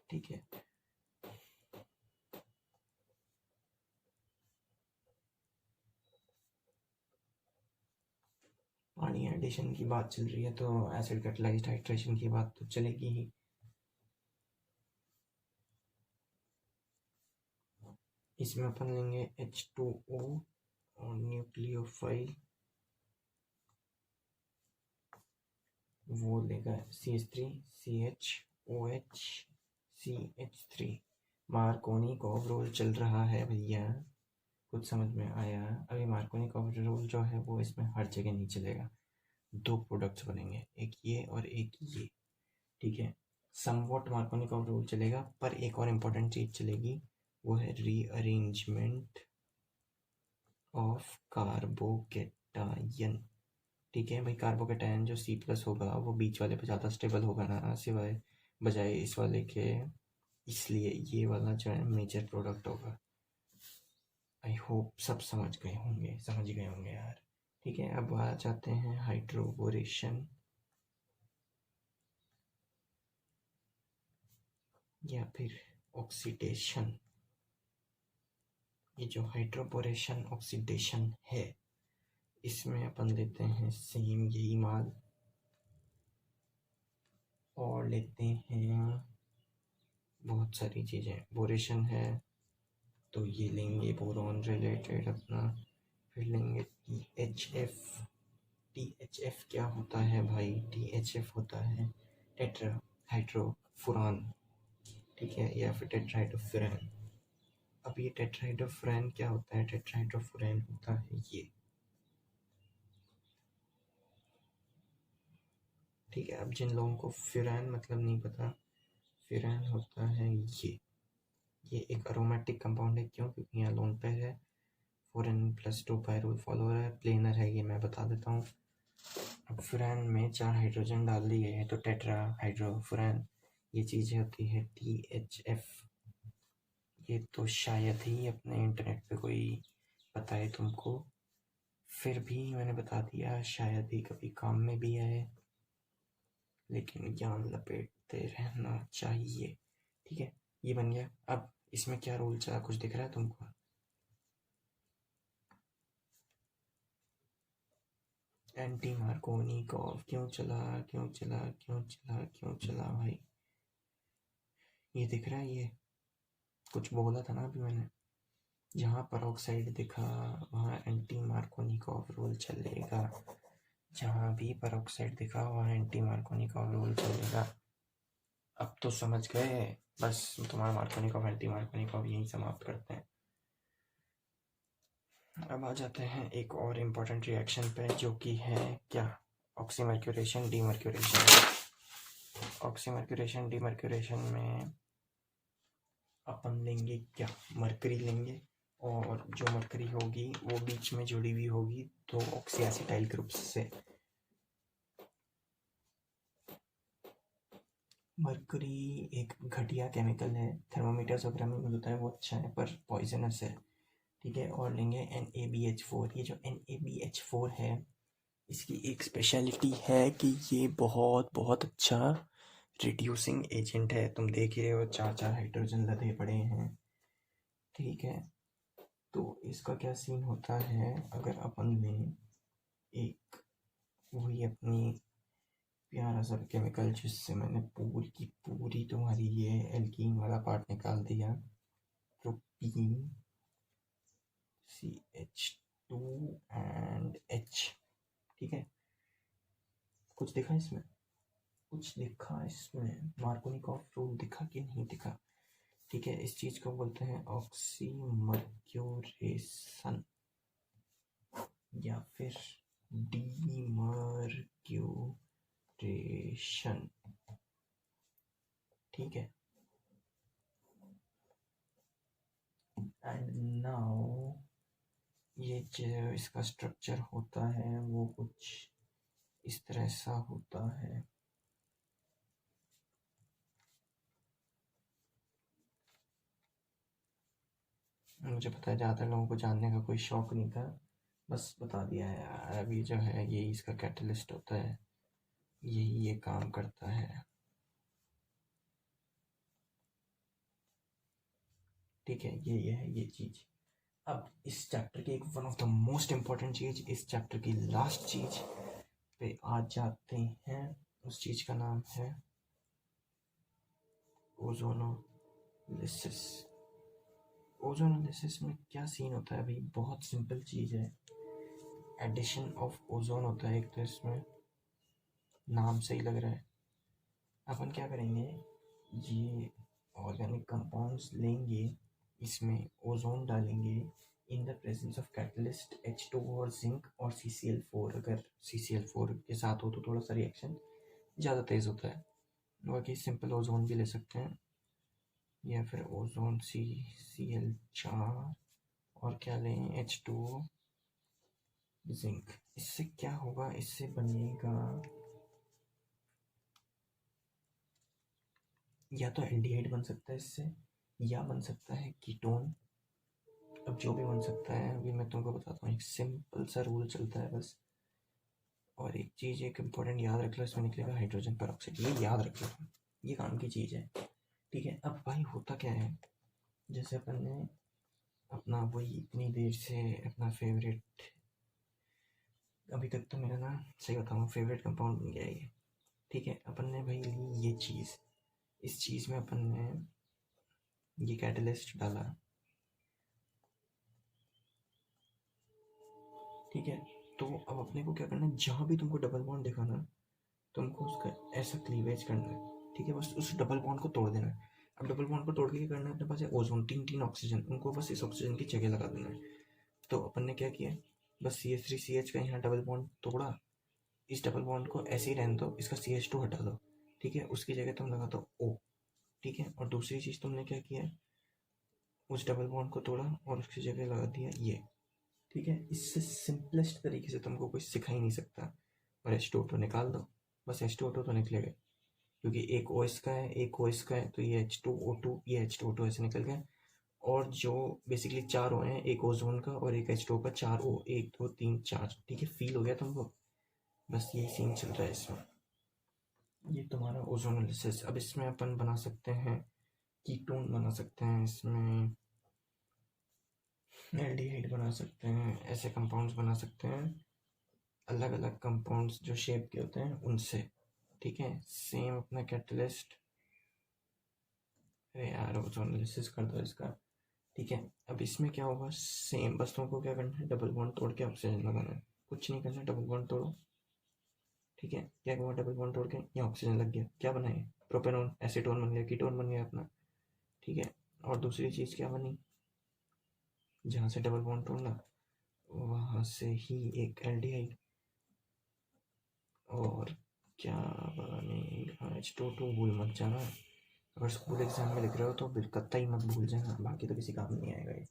ठीक है, पानी एडिशन की बात चल रही है तो एसिड कैटलाइज्ड हाइड्रेशन की बात तो चलेगी ही। इसमें अपन लेंगे H2O और न्यूक्लियोफाइल, वो लेगा CH3 CHOH CH3। मार्कोनी कॉफ रोल चल रहा है भैया, कुछ समझ में आया? अभी मार्कोनी कॉफ रोल जो है वो इसमें हर जगह नहीं चलेगा। 2 प्रोडक्ट्स बनेंगे, एक ये और एक ये, ठीक है। समवॉट मार्कोनी कॉफ रोल चलेगा, पर एक और इम्पोर्टेंट चीज़ चलेगी, वो है रीअरेंजमेंट ऑफ कार्बोकेटायन, ठीक है भाई। कार्बोकेटायन जो C+ होगा वो बीच वाले पे ज़्यादा स्टेबल होगा ना, सिवाय बजाय इस वाले के, इसलिए ये वाला जो है मेजर प्रोडक्ट होगा। आई होप सब समझ गए होंगे यार, ठीक है। अब आ जाते हैं हाइड्रोबोरेशन या फिर ऑक्सीडेशन। ये जो हाइड्रोबोरेशन ऑक्सीडेशन है, इसमें अपन लेते हैं सेम यही माल और लेते हैं बहुत सारी चीज़ें। बोरेशन है तो ये लेंगे बोरॉन रिलेटेड अपना, फिर लेंगे THF। THF क्या होता है भाई? THF होता है टेट्रा हाइड्रोफुरान, ठीक है, या फिर टेट्राहाइड्रोफुरान। अब ये टेट्राहाइड्रोफुरान क्या होता है? टेट्राहाइड्रोफुरान होता है ये, ठीक है। अब जिन लोगों को फ्यूरान मतलब नहीं पता, फ्यूरान होता है ये एक अरोमेटिक कंपाउंड है। क्यों? क्योंकि यहाँ लोन पेयर है, 4n+2 पायरुल फॉलोअर है, प्लेनर है, ये मैं बता देता हूँ। अब फ्यूरान में 4 हाइड्रोजन डाल दिए हैं तो टेट्रा हाइड्रोफुरान, ये चीज़ें होती है THF। ये तो शायद ही अपने इंटरनेट पे कोई बताए तुमको, फिर भी मैंने बता दिया, शायद ही कभी काम में भी आए, लेकिन ज्ञान लपेटते रहना चाहिए, ठीक है। ये बन गया। अब इसमें क्या रोल चला, कुछ दिख रहा है तुमको? एंटी मार्कोनी कॉफ क्यों चला, क्यों चला, क्यों चला, क्यों चला भाई? ये दिख रहा है? ये कुछ बोला था ना अभी मैंने, जहाँ पेरोक्साइड दिखा वहाँ एंटी मार्कोनी कॉफ रोल चलेगा। जहाँ भी पेरोक्साइड दिखा वहाँ एंटी मार्कोनी कॉफ रोल चलेगा। अब तो समझ गए? बस तुम्हारा मार्कोनी कॉफ एंटी मार्कोनी कॉफ यहीं समाप्त करते हैं। अब आ जाते हैं एक और इम्पोर्टेंट रिएक्शन पे, जो कि है क्या? Oxymercuration demercuration. ऑक्सीमर्क्यूरेशन डीमर्क्यूरेशन में अपन लेंगे क्या? मरकरी लेंगे, और जो मरकरी होगी वो बीच में जुड़ी हुई होगी तो ऑक्सीएसिटाइल ग्रुप्स से। मरकरी एक घटिया केमिकल है, थर्मोमीटर्स वगैरह में यूज होता है, वो अच्छा है पर पॉइजनस है, ठीक है। और लेंगे NaBH4। ये जो NaBH4 है, इसकी एक स्पेशलिटी है कि ये बहुत बहुत अच्छा रिड्यूसिंग एजेंट है। तुम देख रहे हो 4 हाइड्रोजन लदे पड़े हैं, ठीक है। तो इसका क्या सीन होता है, अगर अपन ने एक वही अपनी प्यारा सा केमिकल, जिससे मैंने पूरी की पूरी तुम्हारी ये एल्कीन वाला पार्ट निकाल दिया, प्रोपीन CH2 एंड H, ठीक है। कुछ दिखा इसमें? कुछ दिखा इसमें? मार्कोनिकॉफ रूल दिखा कि नहीं दिखा? ठीक है, इस चीज को बोलते हैं ऑक्सीमर्क्यूरेशन या फिर डीमर्क्यूरेशन, ठीक है। एंड नाउ ये जो इसका स्ट्रक्चर होता है वो कुछ इस तरह सा होता है। मुझे पता है ज़्यादातर लोगों को जानने का कोई शौक नहीं था, बस बता दिया है यार। अभी जो है ये इसका कैटलिस्ट होता है, यही ये काम करता है, ठीक है। ये है ये चीज़। अब इस चैप्टर की एक one of the most important चीज़, इस चैप्टर की लास्ट चीज़ पे आ जाते हैं। उस चीज़ का नाम है ओजोनोलिसिस। ओजोनोलिसिस में क्या सीन होता है भाई? बहुत सिंपल चीज़ है, एडिशन ऑफ ओजोन होता है एक तो, इसमें नाम सही लग रहा है। अपन क्या करेंगे, ये ऑर्गेनिक कंपाउंड्स लेंगे, इसमें ओजोन डालेंगे in the presence of catalyst H2 और जिंक और CCl4। अगर CCl4 के साथ हो तो थोड़ा सा रिएक्शन ज़्यादा तेज़ होता है, बाकी सिंपल ओजोन भी ले सकते हैं या फिर ओजोन CCl4 और क्या लें H2O जिंक। इससे क्या होगा, इससे बनेगा या तो एल्डिहाइड बन सकता है इससे, या बन सकता है कीटोन। अब जो भी बन सकता है अभी मैं तुमको बताता हूँ। एक सिंपल सा रूल चलता है बस, और एक चीज़ एक इम्पोर्टेंट याद रख लो, इसमें निकलेगा हाइड्रोजन पेरोक्साइड। ये याद रख लो, ये काम की चीज़ है, ठीक है। अब भाई होता क्या है, जैसे अपन ने अपना वही इतनी देर से अपना फेवरेट, अभी तक तो मेरा ना सही बताऊँ फेवरेट कंपाउंड बन गया ये, ठीक है। अपन ने भाई ली ये चीज़, इस चीज़ में अपन ने ये कैटलिस्ट डाला, ठीक है। तो अब अपने को क्या करना है, जहाँ भी तुमको डबल बॉन्ड दिखा ना, तुमको उसका ऐसा क्लीवेज करना है, ठीक है। बस उस डबल बॉन्ड को तोड़ देना है। अब डबल बॉन्ड को तोड़ के क्या करना है, अपने पास है ओजोन, तीन ऑक्सीजन, उनको बस इस ऑक्सीजन की जगह लगा देना है। तो अपन ने क्या किया, बस CH3CH का यहाँ डबल बॉन्ड तोड़ा, इस डबल बॉन्ड को ऐसे ही रहने दो, इसका CH2 हटा दो, ठीक है। उसकी जगह तुम लगा दो O, ठीक है। और दूसरी चीज़ तुमने क्या किया, उस डबल बॉन्ड को तोड़ा और उसकी जगह लगा दिया ये, ठीक है। इससे सिंपलेस्ट तरीके से तुमको कोई सिखा ही नहीं सकता। और H2O निकाल दो, बस H2O तो निकलेगा, क्योंकि एक O इसका है एक O इसका है, तो ये H2O2 ये H2O2 ऐसे निकल गया। और जो बेसिकली चार O हैं, एक ओजोन का और एक H2O का, चार O, 1 2 3 4, ठीक है। फील हो गया तुमको, बस यही सीन चल रहा है इसमें। ये तुम्हारा ओजोनोलिसिस। अब इसमें अपन बना सकते हैं कीटोन, बना सकते हैं इसमें एल्डिहाइड बना सकते हैं, ऐसे कंपाउंड्स बना सकते हैं, अलग अलग कंपाउंड्स जो शेप के होते हैं उनसे, ठीक है। सेम अपना कैटलिस्ट, अरे यार ओजोनोलिसिस कर दो इसका, ठीक है। अब इसमें क्या होगा, सेम बस तुमको क्या करना है, डबल बॉन्ड तोड़ के ऑक्सीजन लगाना है, कुछ नहीं करना, डबल बॉन्ड तोड़ो, ठीक है। क्या हुआ, डबल बॉन्ड तोड़ के यहाँ ऑक्सीजन लग गया, क्या बना है, प्रोपेनॉन, एसीटोन बन गया, कीटोन बन गया अपना, ठीक है। और दूसरी चीज़ क्या बनी, जहाँ से डबल बॉन्ड तोड़ना वहाँ से ही एक एल्डिहाइड, और क्या बनेगा, H2O2 भूल मत जाना, अगर स्कूल एग्जाम में लिख रहे हो तो बिल्कुल ही मत भूल जाना, बाकी तो किसी काम नहीं आएगा ये,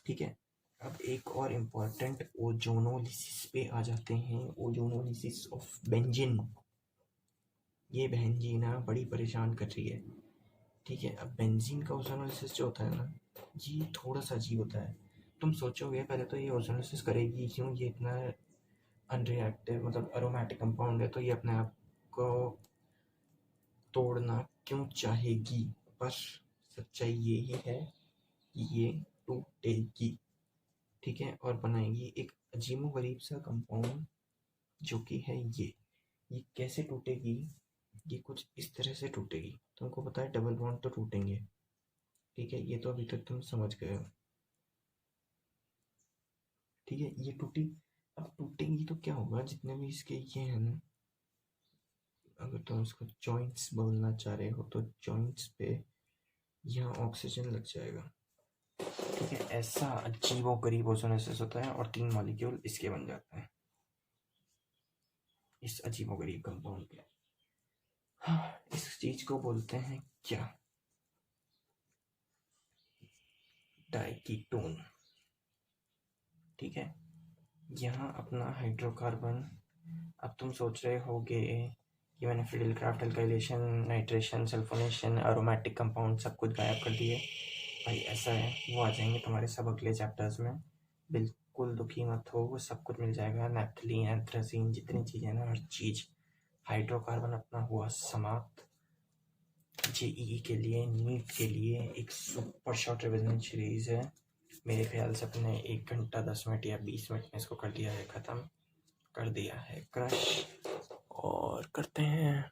ठीक है। अब एक और इम्पॉर्टेंट ओजोनोलिसिस पे आ जाते हैं, ओजोनोलिसिस ऑफ बेंजीन। ये बहन जी ना बड़ी परेशान कर रही है, ठीक है। अब बेंजीन का ओजोनोलिसिस जो होता है ना, ये थोड़ा सा अजीब होता है। तुम सोचोगे पहले तो ये ओजोनोलिसिस करेगी क्यों, ये इतना अनरिएक्टिव मतलब अरोमेटिक कंपाउंड है, तो ये अपने आप को तोड़ना क्यों चाहेगी, पर सच्चाई यही है कि ये टूटेगी, ठीक है। और बनाएगी एक अजीबोगरीब सा कंपाउंड, जो कि है ये कैसे टूटेगी, ये कुछ इस तरह से टूटेगी। तुमको पता है डबल बॉन्ड तो टूटेंगे, ठीक है, ये तो अभी तक तुम समझ गए हो, ठीक है। ये टूटी, अब टूटेंगी तो क्या होगा, जितने भी इसके ये हैं ना, अगर तुम इसको जॉइंट्स बोलना चाह रहे हो तो जॉइंट्स पे यहाँ ऑक्सीजन लग जाएगा, ठीक है। ऐसा अजीबो गरीब ओजोनोसिस होता है और 3 मॉलिक्यूल इसके बन जाते हैं, इस अजीबो गरीब कंपाउंड के। हाँ, इस चीज को बोलते हैं क्या, डाइकीटोन, ठीक है। यहाँ अपना हाइड्रोकार्बन, अब तुम सोच रहे होगे कि मैंने Friedel Crafts alkylation, nitration, sulphonation, aromatic compound सब कुछ गायब कर दिए। भाई ऐसा है, वो आ जाएंगे तुम्हारे सब अगले चैप्टर्स में, बिल्कुल दुखी मत हो, वो सब कुछ मिल जाएगा, नैप्थलीन, एंथ्रासीन, जितनी चीज़ें ना हर चीज़। हाइड्रोकार्बन अपना हुआ समाप्त। जेईई के लिए, नीट के लिए एक सुपर शॉर्ट रिविजन सीरीज है, मेरे ख्याल से अपने 1 घंटा 10 मिनट या 20 मिनट में इसको कर दिया है ख़त्म, कर दिया है क्रश, और करते हैं